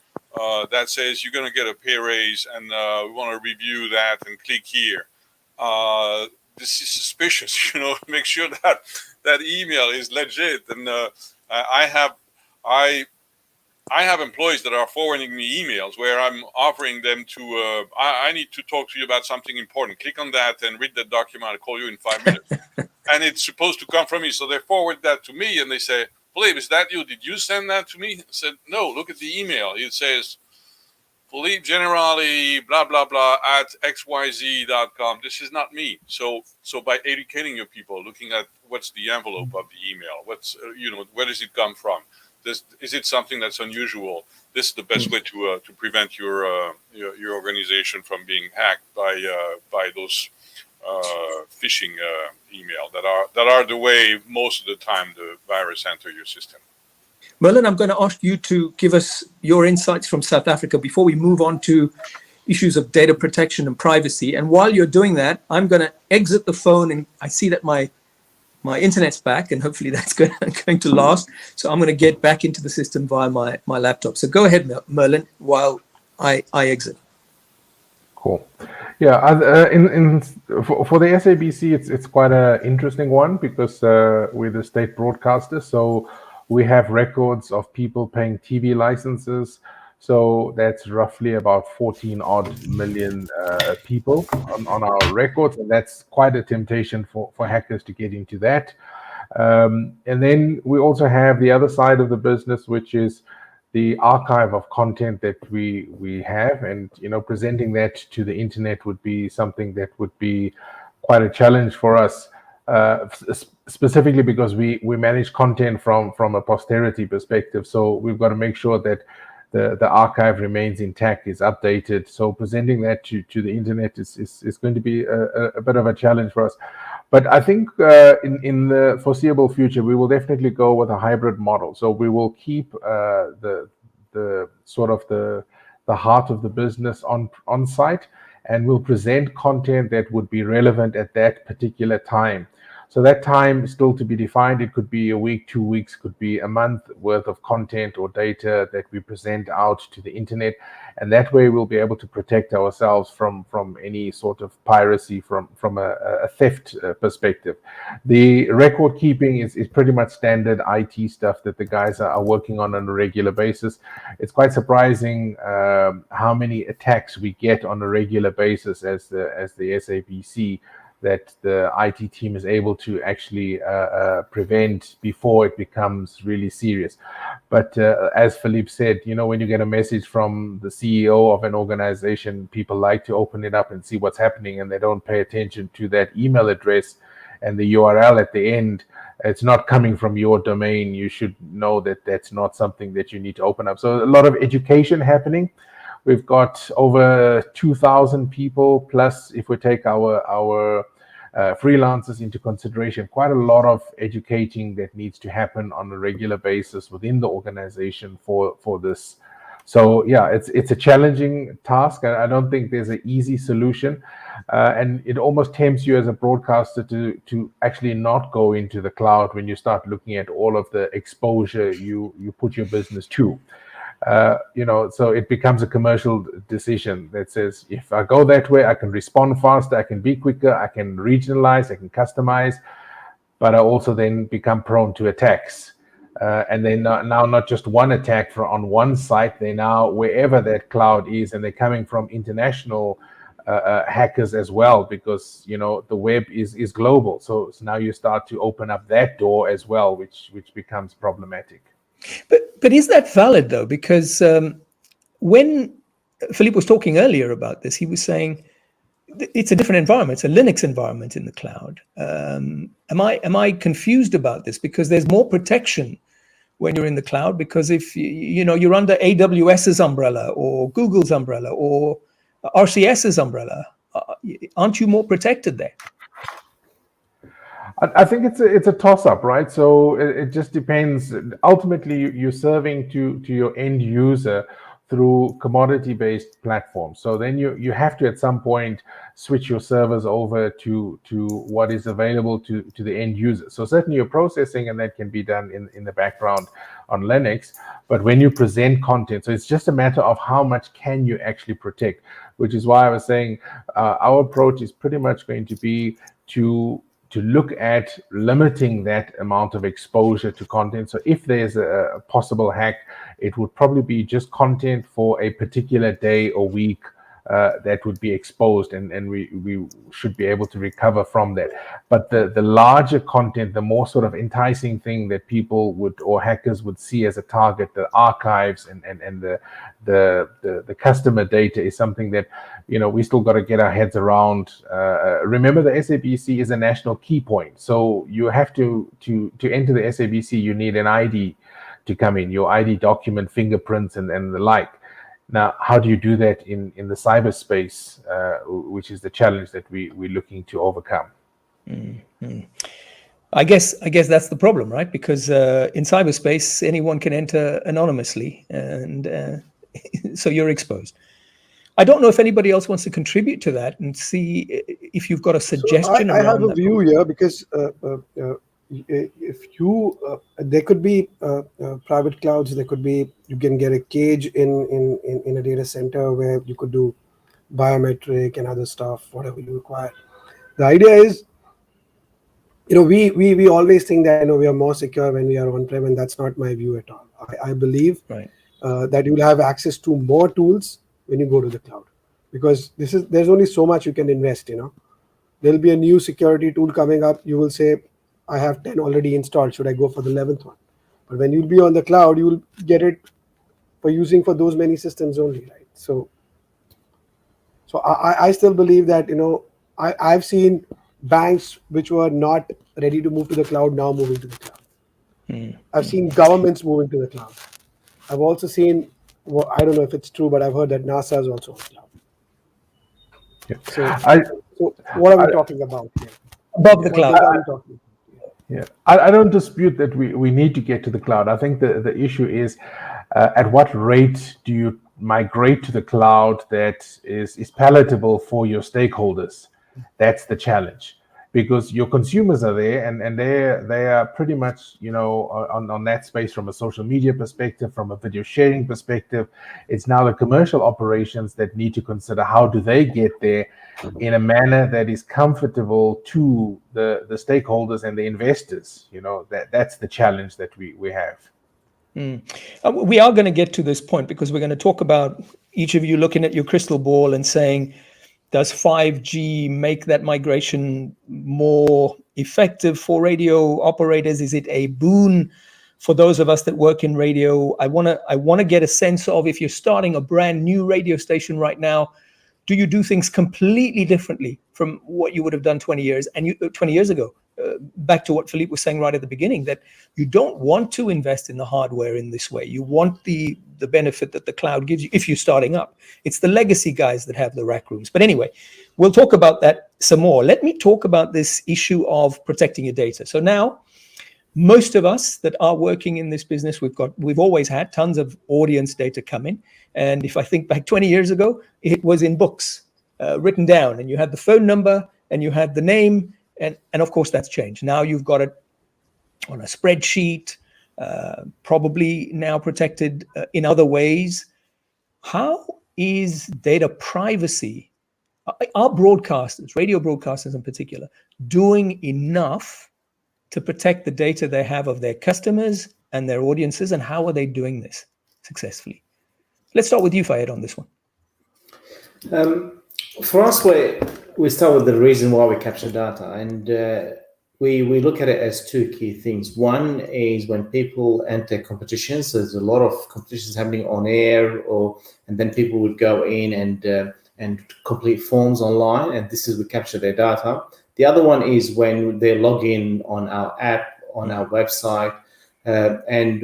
that says you're going to get a pay raise and we want to review that and click here, this is suspicious. Make sure that email is legit. And I have employees that are forwarding me emails where I'm offering them to, I need to talk to you about something important. Click on that and read the document. I'll call you in 5 minutes. And it's supposed to come from me. So they forward that to me and they say, Philippe, is that you? Did you send that to me? I said, no, look at the email. It says, Philippe Generali, blah, blah, blah, at xyz.com. This is not me. So by educating your people, looking at what's the envelope of the email, what's, where does it come from? Is it something that's unusual? This is the best way to prevent your organization from being hacked by those phishing email that are the way most of the time the virus enter your system. Merlin, I'm going to ask you to give us your insights from South Africa before we move on to issues of data protection and privacy. And while you're doing that, I'm going to exit the phone, and I see that my internet's back, and hopefully that's going to last. So I'm going to get back into the system via my laptop. So go ahead, Merlin, while I exit. Cool. Yeah, for the SABC, it's quite an interesting one, because we're the state broadcaster, so we have records of people paying TV licenses. So that's roughly about 14 odd million people on our records, and that's quite a temptation for hackers to get into that. And then we also have the other side of the business, which is the archive of content that we have, and presenting that to the internet would be something that would be quite a challenge for us, specifically because we manage content from a posterity perspective. So we've got to make sure that the archive remains intact, is updated. So presenting that to the internet is going to be a bit of a challenge for us. But I think in the foreseeable future, we will definitely go with a hybrid model. So we will keep the sort of the heart of the business on site, and we'll present content that would be relevant at that particular time. So that time is still to be defined. It could be a week, 2 weeks, could be a month worth of content or data that we present out to the internet. And that way we'll be able to protect ourselves from any sort of piracy from a theft perspective. The record keeping is pretty much standard IT stuff that the guys are working on a regular basis. It's quite surprising how many attacks we get on a regular basis as the SABC, that the IT team is able to actually prevent before it becomes really serious. But as Philippe said, when you get a message from the CEO of an organization, people like to open it up and see what's happening, and they don't pay attention to that email address and the URL at the end. It's not coming from your domain. You should know that that's not something that you need to open up. So a lot of education happening. We've got over 2,000 people, plus if we take our freelancers into consideration, quite a lot of educating that needs to happen on a regular basis within the organization for this. So yeah, it's a challenging task. I don't think there's an easy solution, and it almost tempts you as a broadcaster to actually not go into the cloud when you start looking at all of the exposure you put your business to. So it becomes a commercial decision that says, if I go that way, I can respond faster, I can be quicker, I can regionalize, I can customize, but I also then become prone to attacks. And then now not just one attack on one site, they now, wherever that cloud is, and they're coming from international hackers as well, because the web is global. So now you start to open up that door as well, which becomes problematic. But is that valid though? Because when Philippe was talking earlier about this, he was saying it's a different environment. It's a Linux environment in the cloud. Am I confused about this? Because there's more protection when you're in the cloud, because if you're under AWS's umbrella or Google's umbrella or RCS's umbrella, aren't you more protected there? I think it's a toss-up, right? So it just depends. Ultimately, you're serving to your end user through commodity-based platforms. So then you have to at some point switch your servers over to what is available to the end user. So certainly you're processing, and that can be done in the background on Linux. But when you present content, so it's just a matter of how much can you actually protect, which is why I was saying our approach is pretty much going to be to look at limiting that amount of exposure to content. So if there's a possible hack, it would probably be just content for a particular day or week that would be exposed, and we should be able to recover from that. But the larger content, the more sort of enticing thing that people would, or hackers would see as a target, the archives and the customer data, is something that we still got to get our heads around. Remember, the SABC is a national key point, so you have to enter the SABC, you need an ID to come in, your ID document, fingerprints, and the like. Now, how do you do that in the cyberspace, which is the challenge that we're looking to overcome? Mm-hmm. I guess that's the problem, right? Because in cyberspace, anyone can enter anonymously, and so you're exposed. I don't know if anybody else wants to contribute to that and see if you've got a suggestion. So I have a view here, because if you there could be private clouds, there could be, you can get a cage in a data center where you could do biometric and other stuff, whatever you require. The idea is, we always think that we are more secure when we are on-prem, and that's not my view at all. I believe that you will have access to more tools when you go to the cloud, because there's only so much you can invest. There'll be a new security tool coming up, you will say, I have 10 already installed, should I go for the 11th one? But when you'll be on the cloud, you will get it for using for those many systems only, right? So I still believe that I've seen banks which were not ready to move to the cloud now moving to the cloud. I've seen governments moving to the cloud. I've also seen, I don't know if it's true, but I've heard that NASA is also on the cloud. So what are we talking about here? Above the cloud. Yeah, I don't dispute that we need to get to the cloud. I think the issue is at what rate do you migrate to the cloud that is palatable for your stakeholders? That's the challenge. because your consumers are there, and they are pretty much, you know, on that space from a social media perspective, from a video sharing perspective. It's now the commercial operations that need to consider how do they get there in a manner that is comfortable to the stakeholders and the investors. You know, that's the challenge that we have. We are going to get to this point because we're going to talk about each of you looking at your crystal ball and saying, does 5G make that migration more effective for radio operators? Is it a boon for those of us that work in radio? I want to get a sense of, if you're starting a brand new radio station right now, do you do things completely differently from what you would have done 20 years ago? Back to what Philippe was saying right at the beginning, that you don't want to invest in the hardware in this way. You want the benefit that the cloud gives you if you're starting up. It's the legacy guys that have the rack rooms. But anyway, we'll talk about that some more. Let me talk about this issue of protecting your data. So now, most of us that are working in this business, we've always had tons of audience data coming. And if I think back 20 years ago, it was in books, written down, and you had the phone number and you had the name. And of course, that's changed. Now you've got it on a spreadsheet, probably now protected in other ways. How is data privacy, are broadcasters, radio broadcasters in particular, doing enough to protect the data they have of their customers and their audiences, and how are they doing this successfully? Let's start with you, Fayed, on this one. For us, we start with the reason why we capture data, and we look at it as two key things. One is when people enter competitions, so there's a lot of competitions happening on air, and then people would go in and complete forms online, and this is we capture their data. The other one is when they log in on our app, on our website, and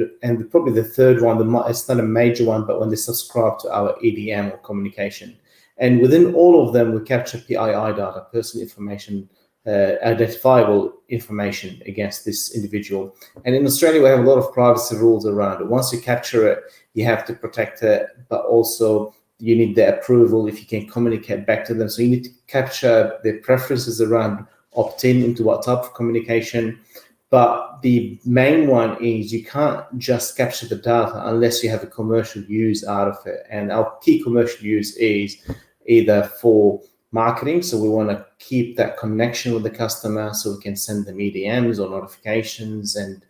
probably the third one, it's not a major one, but when they subscribe to our EDM or communication. And within all of them, we capture PII data, personal information, identifiable information against this individual. And in Australia, we have a lot of privacy rules around it. Once you capture it, you have to protect it, but also you need their approval if you can communicate back to them. So you need to capture their preferences around opt-in into what type of communication. But the main one is you can't just capture the data unless you have a commercial use out of it. And our key commercial use is either for marketing. So we want to keep that connection with the customer so we can send them EDMs or notifications and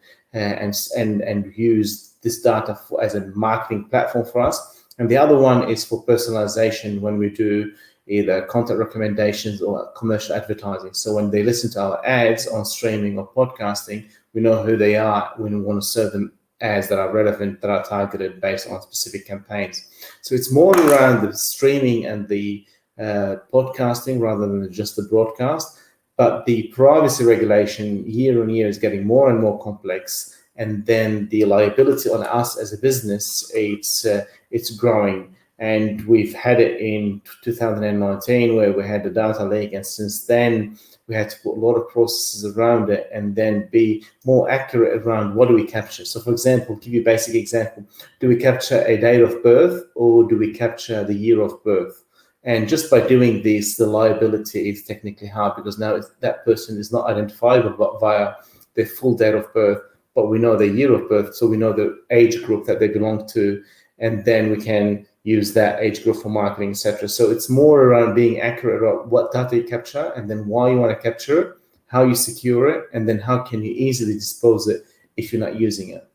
use this data as a marketing platform for us. And the other one is for personalization when we do either content recommendations or commercial advertising. So when they listen to our ads on streaming or podcasting, we know who they are when we want to serve them ads that are relevant, that are targeted based on specific campaigns. So it's more around the streaming and the podcasting rather than just the broadcast. But the privacy regulation year on year is getting more and more complex. And then the liability on us as a business, it's growing. And we've had it in 2019 where we had the data leak. And since then, we had to put a lot of processes around it and then be more accurate around what do we capture. So for example, give you a basic example. Do we capture a date of birth or do we capture the year of birth? And just by doing this, the liability is technically hard because now that person is not identifiable via their full date of birth, but we know the year of birth, so we know the age group that they belong to, and then we can use that age group for marketing, etc. So it's more around being accurate about what data you capture, and then why you want to capture it, how you secure it, and then how can you easily dispose it if you're not using it.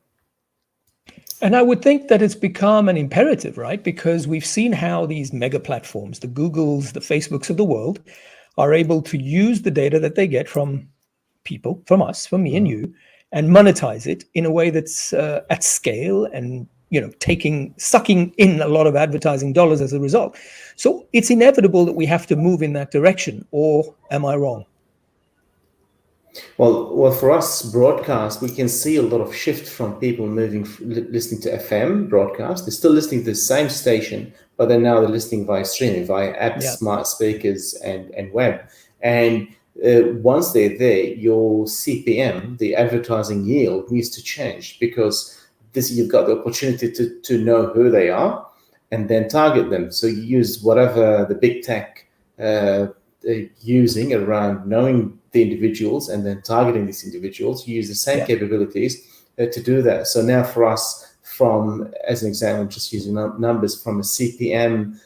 And I would think that it's become an imperative, right? Because we've seen how these mega platforms, the Googles, the Facebooks of the world, are able to use the data that they get from people, from us, from me and you, and monetize it in a way that's at scale and, you know, sucking in a lot of advertising dollars as a result. So it's inevitable that we have to move in that direction, or am I wrong? Well, for us broadcast, we can see a lot of shift from people moving, listening to FM broadcast. They're still listening to the same station, but then now they're listening via streaming, via apps, smart speakers, and web. And once they're there, your CPM, the advertising yield, needs to change because you've got the opportunity to know who they are and then target them. So you use whatever the big tech using around knowing the individuals and then targeting these individuals, you use the same capabilities to do that. So now for us, from, as an example, just using numbers, from a CPM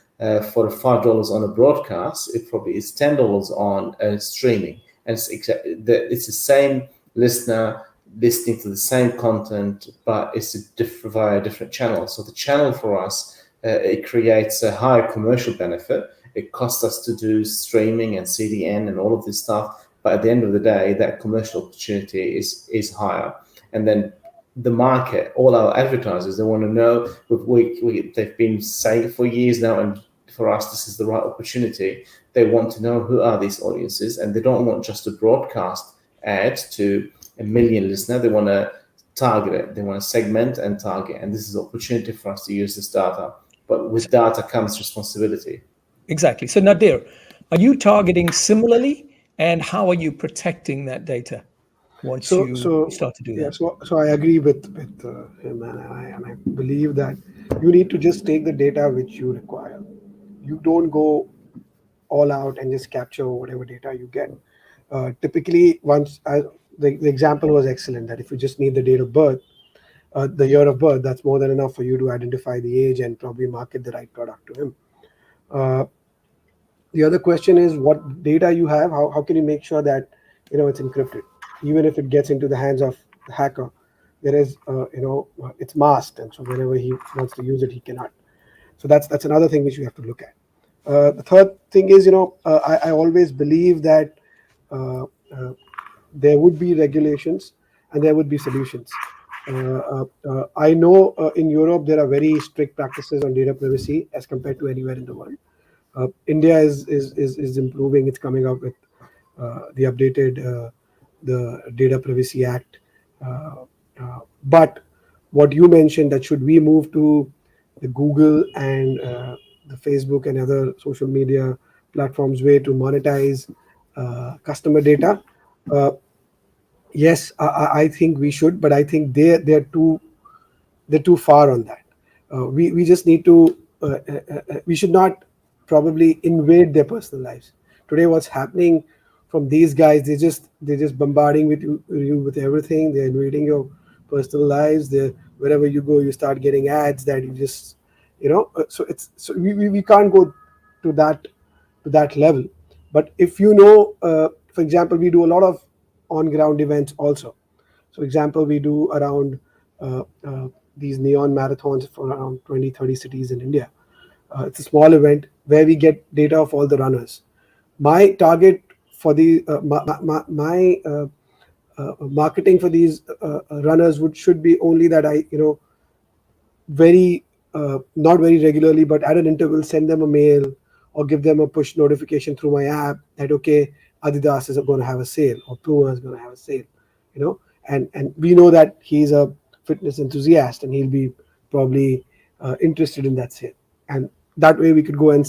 for $5 on a broadcast, it probably is $10 on streaming. And it's the same listener listening to the same content, but it's via a different channel. So the channel for us, it creates a higher commercial benefit. It costs us to do streaming and CDN and all of this stuff, but at the end of the day, that commercial opportunity is higher. And then the market, all our advertisers, they want to know. They've been saying it for years now, and for us, this is the right opportunity. They want to know who are these audiences, and they don't want just a broadcast ad to a million listener. They want to target it. They want to segment and target, and this is an opportunity for us to use this data. But with data comes responsibility. Exactly. So Nadir, are you targeting similarly, and how are you protecting that data once you start to do that? So I agree with him, and I believe that you need to just take the data which you require. You don't go all out and just capture whatever data you get. Typically, the example was excellent, that if you just need the date of birth, the year of birth, that's more than enough for you to identify the age and probably market the right product to him. The other question is what data you have. How can you make sure that it's encrypted, even if it gets into the hands of the hacker? There is it's masked, and so whenever he wants to use it, he cannot. So that's another thing which you have to look at. The third thing is, I always believe that there would be regulations and there would be solutions. I know in Europe there are very strict practices on data privacy as compared to anywhere in the world. India is improving. It's coming out with the updated the Data Privacy Act. But what you mentioned, that should we move to the Google and the Facebook and other social media platforms way to monetize customer data? Yes, I think we should, but I think they're too far on that. We just need to we should not probably invade their personal lives. Today, what's happening from these guys? They're just bombarding with you with everything. They're invading your personal lives. Wherever you go, you start getting ads that you just so we can't go to that level. But if for example, we do a lot of on ground events also. So example, we do around these neon marathons for around 20-30 cities in India. It's a small event where we get data of all the runners. My target for the my marketing for these runners should be only that I very not very regularly, but at an interval, send them a mail or give them a push notification through my app that okay, Adidas is going to have a sale or Puma is going to have a sale, and we know that he's a fitness enthusiast and he'll be probably interested in that sale, and that way we could go and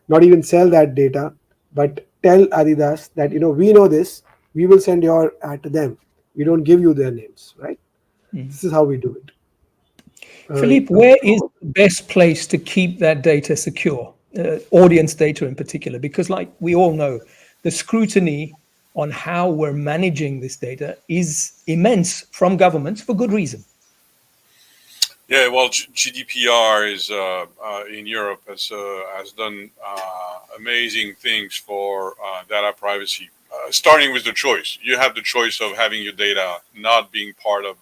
not even sell that data, but tell Adidas that we know this, we will send your ad to them. We don't give you their names, right? This is how we do it. Philippe, where is the best place to keep that data secure, audience data in particular? Because like we all know, the scrutiny on how we're managing this data is immense from governments for good reason. Yeah, well, GDPR is in Europe has done amazing things for data privacy. Starting with the choice, you have the choice of having your data not being part of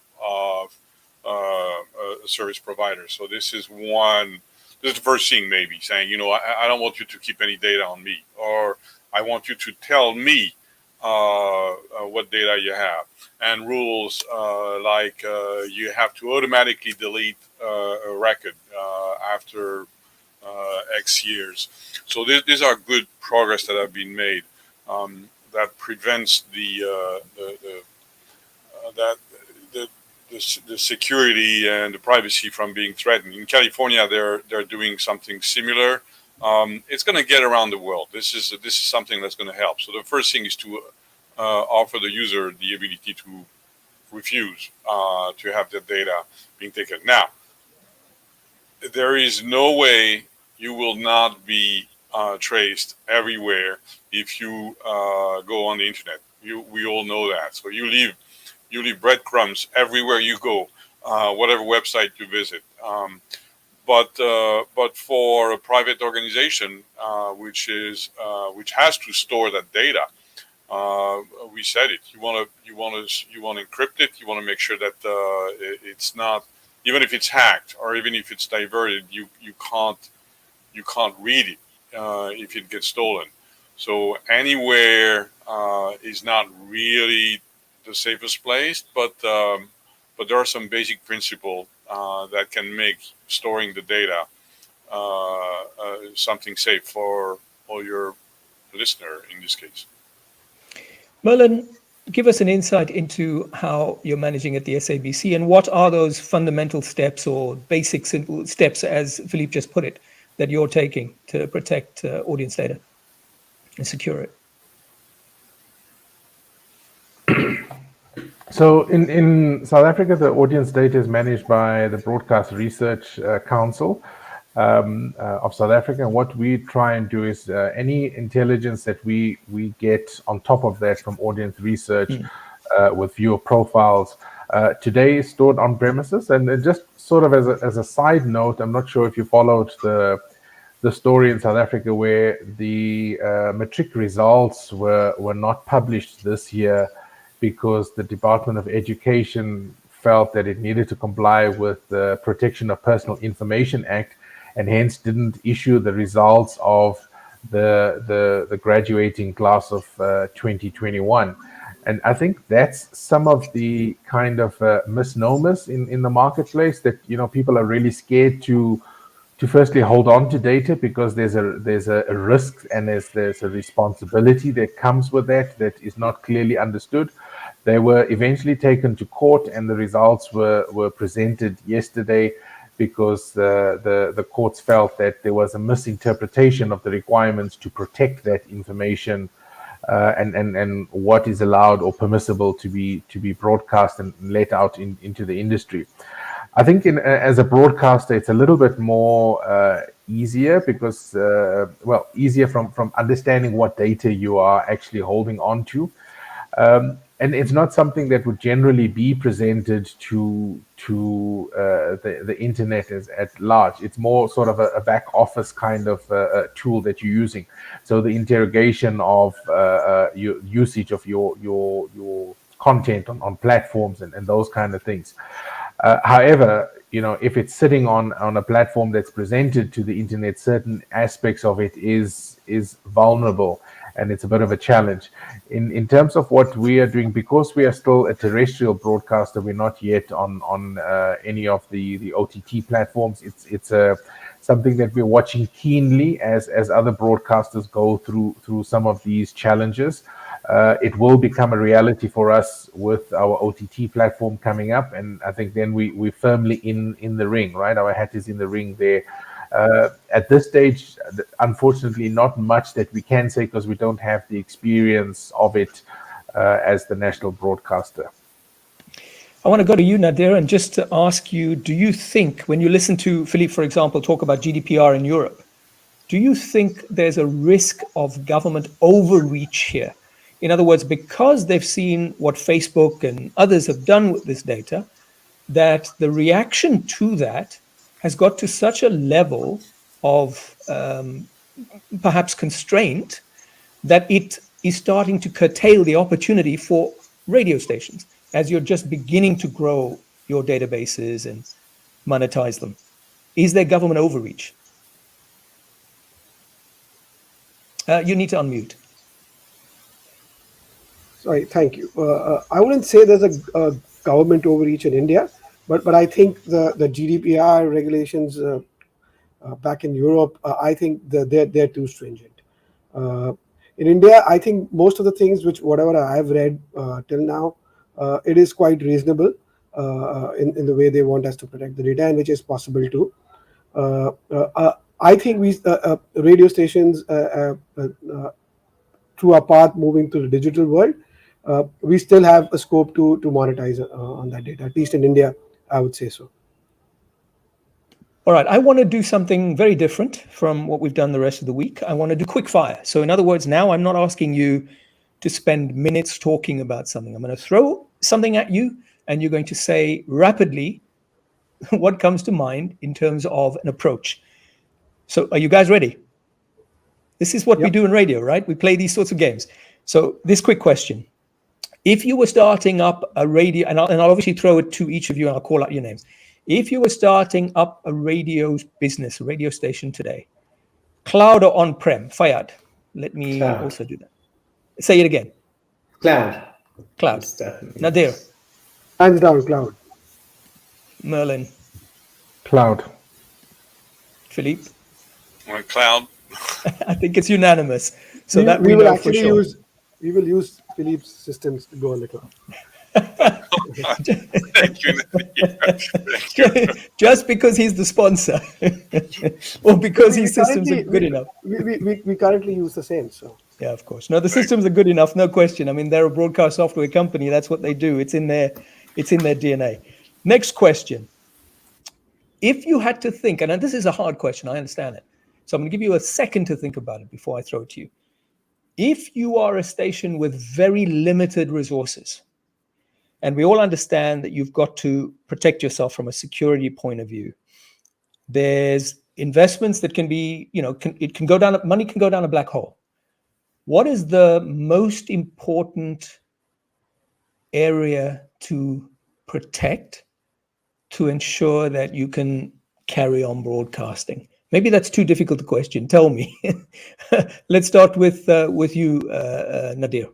a service provider. So this is the first thing, maybe saying, I don't want you to keep any data on me, or I want you to tell me what data you have, and rules like you have to automatically delete a record after X years. So these are good progress that have been made that prevents the security and the privacy from being threatened. In California, they're doing something similar. It's going to get around the world. This is something that's going to help. So the first thing is to offer the user the ability to refuse to have the data being taken. Now, there is no way you will not be traced everywhere if you go on the internet. We all know that. So you leave breadcrumbs everywhere you go, whatever website you visit. But for a private organization which has to store that data, we said it. You want to encrypt it. You want to make sure that it's not, even if it's hacked or even if it's diverted, you can't read it if it gets stolen. So anywhere is not really the safest place, but there are some basic principles that can make storing the data something safe for all your listener in this case. Merlin, give us an insight into how you're managing at the SABC and what are those fundamental steps or basic simple steps, as Philippe just put it, that you're taking to protect audience data and secure it. So in South Africa, the audience data is managed by the Broadcast Research Council of South Africa. And what we try and do is any intelligence that we get on top of that from audience research with viewer profiles today is stored on premises. And just sort of as a side note, I'm not sure if you followed the story in South Africa where the matric results were not published this year because the Department of Education felt that it needed to comply with the Protection of Personal Information Act and hence didn't issue the results of the graduating class of 2021. And I think that's some of the kind of misnomers in the marketplace that, people are really scared to firstly hold on to data because there's a risk and there's a responsibility that comes with that is not clearly understood. They were eventually taken to court and the results were presented yesterday because the courts felt that there was a misinterpretation of the requirements to protect that information and what is allowed or permissible to be broadcast and let out into the industry. I think as a broadcaster, it's a little bit more easier because, easier from understanding what data you are actually holding on to. And it's not something that would generally be presented to the internet at large. It's more sort of a back office kind of tool that you're using. So the interrogation of your usage of your content on platforms and those kind of things. However, if it's sitting on a platform that's presented to the internet, certain aspects of it is vulnerable, and it's a bit of a challenge. In terms of what we are doing, because we are still a terrestrial broadcaster, we're not yet on any of the OTT platforms. It's something that we're watching keenly as other broadcasters go through some of these challenges. It will become a reality for us with our OTT platform coming up, and I think then we're firmly in the ring, right? Our hat is in the ring there. At this stage, unfortunately, not much that we can say because we don't have the experience of it as the national broadcaster. I want to go to you, Nadir, and just to ask you, do you think, when you listen to Philippe, for example, talk about GDPR in Europe, do you think there's a risk of government overreach here? In other words, because they've seen what Facebook and others have done with this data, that the reaction to that has got to such a level of perhaps constraint that it is starting to curtail the opportunity for radio stations as you're just beginning to grow your databases and monetize them. Is there government overreach? You need to unmute. Sorry, thank you. I wouldn't say there's a government overreach in India, but I think the GDPR regulations back in Europe, I think they're too stringent. In India, I think most of the things whatever I've read till now, it is quite reasonable in the way they want us to protect the data, and which is possible too. I think radio stations through our path moving to the digital world, we still have a scope to monetize on that data, at least in India, I would say so. All right, I want to do something very different from what we've done the rest of the week. I want to do quick fire. So in other words, now I'm not asking you to spend minutes talking about something. I'm going to throw something at you and you're going to say rapidly what comes to mind in terms of an approach. So are you guys ready? This is what we Yep. do in radio, right? We play these sorts of games. So this quick question. If you were starting up a radio, and I'll obviously throw it to each of you and I'll call out your names. If you were starting up a radio business, a radio station today, cloud or on-prem? Fayad, let me Cloud. also do that. Say it again. Cloud. Cloud. Yes, definitely. Nadir, Hands down, cloud. Merlin, Cloud. Philippe. Cloud. I think it's unanimous. So that we we will know for actually sure. use Philippe's systems to go on the cloud. Thank you. Just because he's the sponsor, or because his systems are good enough. We currently use the same. So Yeah, of course. No, the systems are good enough, no question. I mean, they're a broadcast software company. That's what they do. It's in their DNA. Next question. If you had to think, and this is a hard question, I understand it. So I'm going to give you a second to think about it before I throw it to you. If you are a station with very limited resources, and we all understand that you've got to protect yourself from a security point of view, there's investments that can be, it can go down, money can go down a black hole. What is the most important area to protect to ensure that you can carry on broadcasting? Maybe that's too difficult a question. Tell me. Let's start with you, Nadir.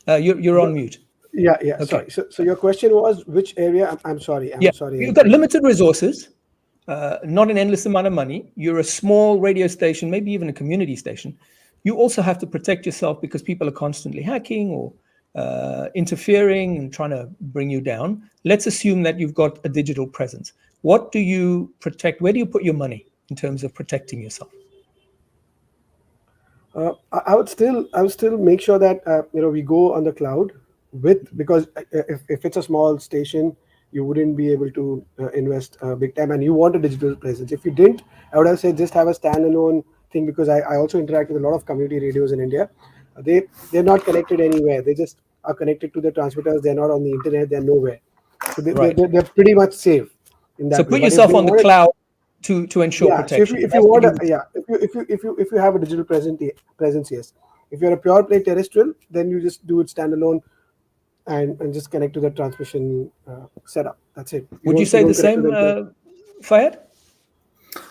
You're on mute. yeah. Okay. Sorry. So your question was which area? I'm sorry. Sorry. You've got limited resources, not an endless amount of money. You're a small radio station, maybe even a community station. You also have to protect yourself because people are constantly hacking or interfering and trying to bring you down. Let's assume that you've got a digital presence. What do you protect? Where do you put your money in terms of protecting yourself? I would still make sure that we go on the cloud because if it's a small station, you wouldn't be able to invest big time, and you want a digital presence. If you didn't, I would have said just have a standalone thing, because I also interact with a lot of community radios in India. They're not connected anywhere. They just are connected to the transmitters. They're not on the internet. They're nowhere. So they're pretty much safe in that. So put yourself on the cloud to ensure protection. So if you have a digital presence, yes. If you're a pure play terrestrial, then you just do it standalone and just connect to the transmission setup. That's it. Would you say the same, Fayed?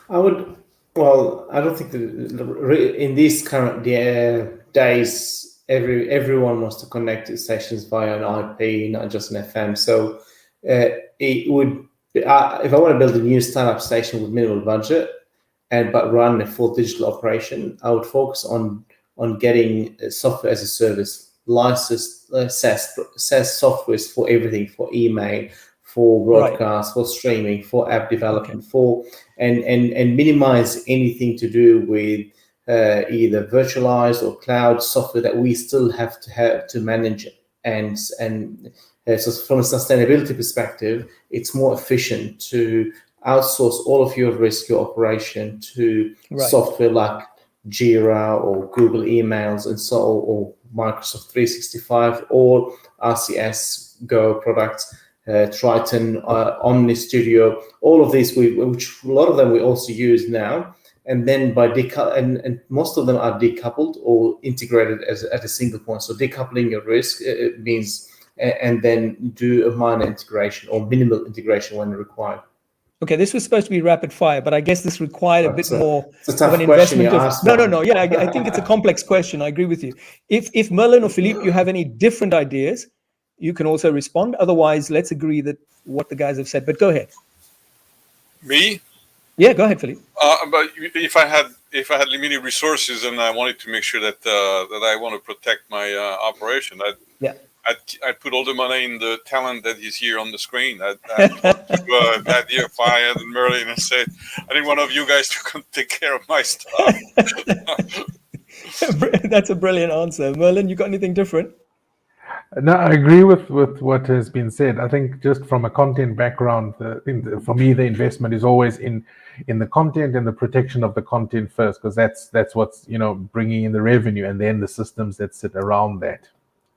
I would. Well, I don't think that in these current days, everyone wants to connect to stations via an IP, not just an FM. So it would. If I want to build a new startup station with minimal budget but run a full digital operation, I would focus on getting software as a service, licensed SaaS softwares for everything, for email, for broadcast, for streaming, for app development, and minimize anything to do with either virtualized or cloud software that we still have to manage. And so from a sustainability perspective, it's more efficient to outsource all of your risk, your operation to software like Jira or Google Emails and so, or Microsoft 365 or RCS Go products, Triton, Omni Studio, all of these, which a lot of them we also use now. And then by and most of them are decoupled or integrated at a single point. So decoupling your risk means, and then do a minor integration or minimal integration when required. Okay, this was supposed to be rapid fire, but I guess this required a bit more of an investment. No. Yeah, I think it's a complex question. I agree with you. If Merlin or Philippe, you have any different ideas, you can also respond. Otherwise, let's agree that what the guys have said. But go ahead. Me? Yeah, go ahead, Philippe. But if I had limited resources and I wanted to make sure that I want to protect my operation, I'd put all the money in the talent that is here on the screen. I'd talk to Nadir, Fayed, and Merlin and say, I need one of you guys to take care of my stuff. That's a brilliant answer. Merlin, you got anything different? No, I agree with what has been said. I think just from a content background, for me, the investment is always in the content and the protection of the content first, because that's what's bringing in the revenue, and then the systems that sit around that.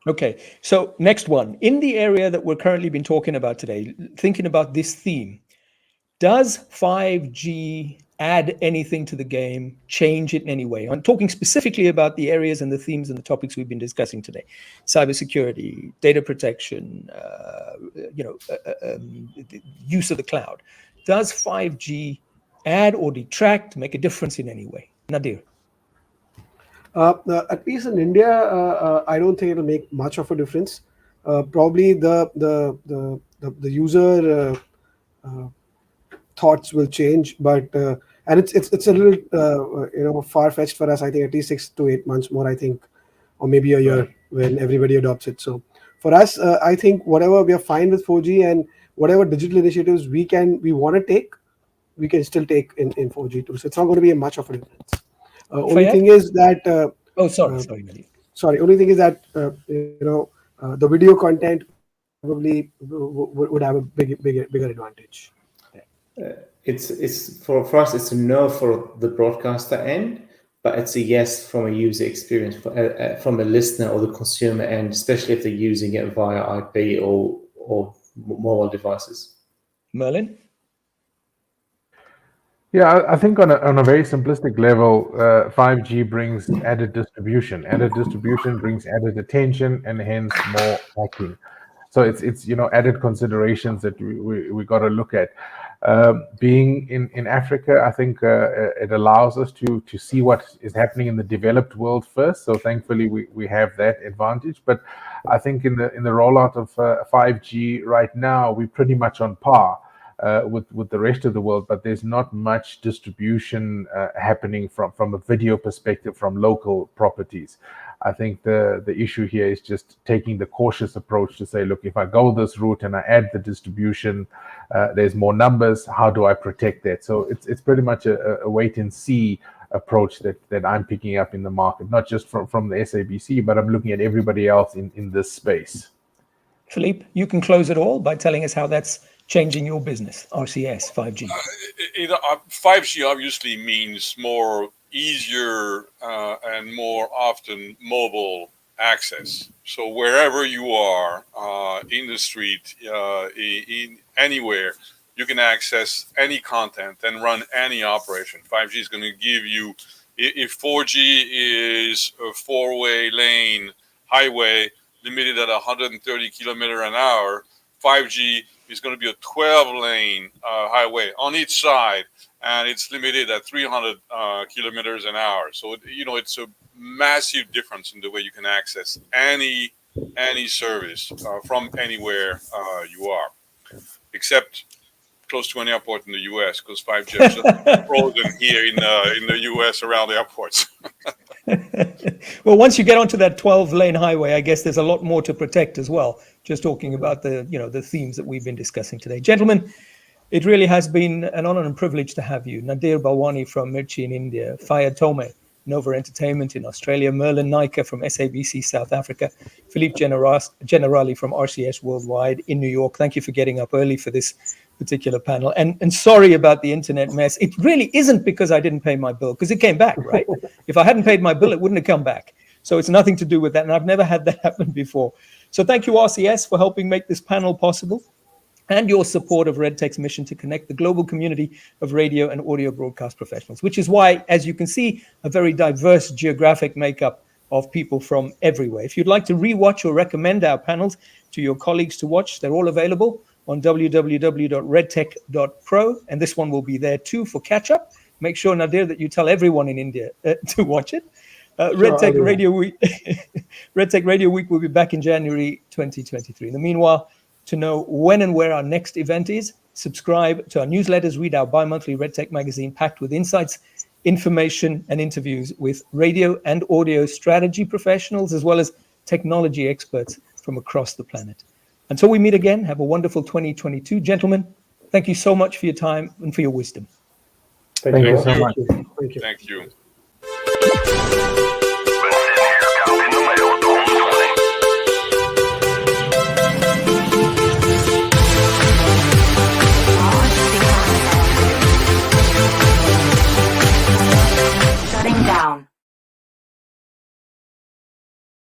Okay, so next one. In the area that we're currently been talking about today, thinking about this theme, does 5G add anything to the game, change it in any way? I'm talking specifically about the areas and the themes and the topics we've been discussing today: cybersecurity, data protection, the use of the cloud. Does 5G add or detract, make a difference in any way? Nadir. At least in India, I don't think it'll make much of a difference. Probably the user thoughts will change, but and it's a little far fetched for us. I think at least 6 to 8 months more. I think, or maybe a year when everybody adopts it. So for us, I think whatever we are fine with 4G and whatever digital initiatives we want to take, we can still take in 4G too. So it's not going to be much of a difference. Only thing is that only thing is that the video content probably would have a bigger advantage. It's for us. It's a no for the broadcaster end, but it's a yes from a user experience, from a listener or the consumer end, especially if they're using it via IP or mobile devices. Merlin. Yeah, I think on a very simplistic level, 5G brings added distribution. Added distribution brings added attention and hence more hacking. So it's added considerations that we got to look at. Being in Africa, I think it allows us to see what is happening in the developed world first. So thankfully we have that advantage. But I think in the rollout of 5G right now, we're pretty much on par with the rest of the world, but there's not much distribution happening from a video perspective from local properties. I think the issue here is just taking the cautious approach to say, look, if I go this route and I add the distribution, there's more numbers. How do I protect that? So it's pretty much a wait and see approach that I'm picking up in the market, not just from the SABC, but I'm looking at everybody else in this space. Philippe, you can close it all by telling us how that's changing your business, RCS, 5G. 5G obviously means more easier and more often mobile access. So wherever you are in the street, in anywhere, you can access any content and run any operation. 5G is going to give you, if 4G is a 4-way lane highway limited at 130 kilometers an hour, 5G is going to be a 12-lane highway on each side, and it's limited at 300 kilometers an hour. So it's a massive difference in the way you can access any service from anywhere you are, except close to an airport in the U.S. because 5G is just frozen here in the U.S. around airports. Well, once you get onto that 12-lane highway, I guess there's a lot more to protect as well. Just talking about the themes that we've been discussing today. Gentlemen, it really has been an honor and privilege to have you. Nadir Balwani from Mirchi in India, Fayed Tome, Nova Entertainment in Australia, Merlin Naika from SABC South Africa, Philippe Generali from RCS Worldwide in New York. Thank you for getting up early for this particular panel. And sorry about the internet mess. It really isn't because I didn't pay my bill, because it came back, right? If I hadn't paid my bill, it wouldn't have come back. So it's nothing to do with that. And I've never had that happen before. So thank you, RCS, for helping make this panel possible and your support of RedTech's mission to connect the global community of radio and audio broadcast professionals, which is why, as you can see, a very diverse geographic makeup of people from everywhere. If you'd like to rewatch or recommend our panels to your colleagues to watch, they're all available on www.redtech.pro, and this one will be there too for catch-up. Make sure, Nadir, that you tell everyone in India to watch it. RedTech Radio Week RedTech Radio Week will be back in January 2023. In the meanwhile, to know when and where our next event is, subscribe to our newsletters, read our bi-monthly RedTech magazine packed with insights, information, and interviews with radio and audio strategy professionals, as well as technology experts from across the planet. Until we meet again, have a wonderful 2022. Gentlemen, thank you so much for your time and for your wisdom. Thank you so much. Thank you. Thank you.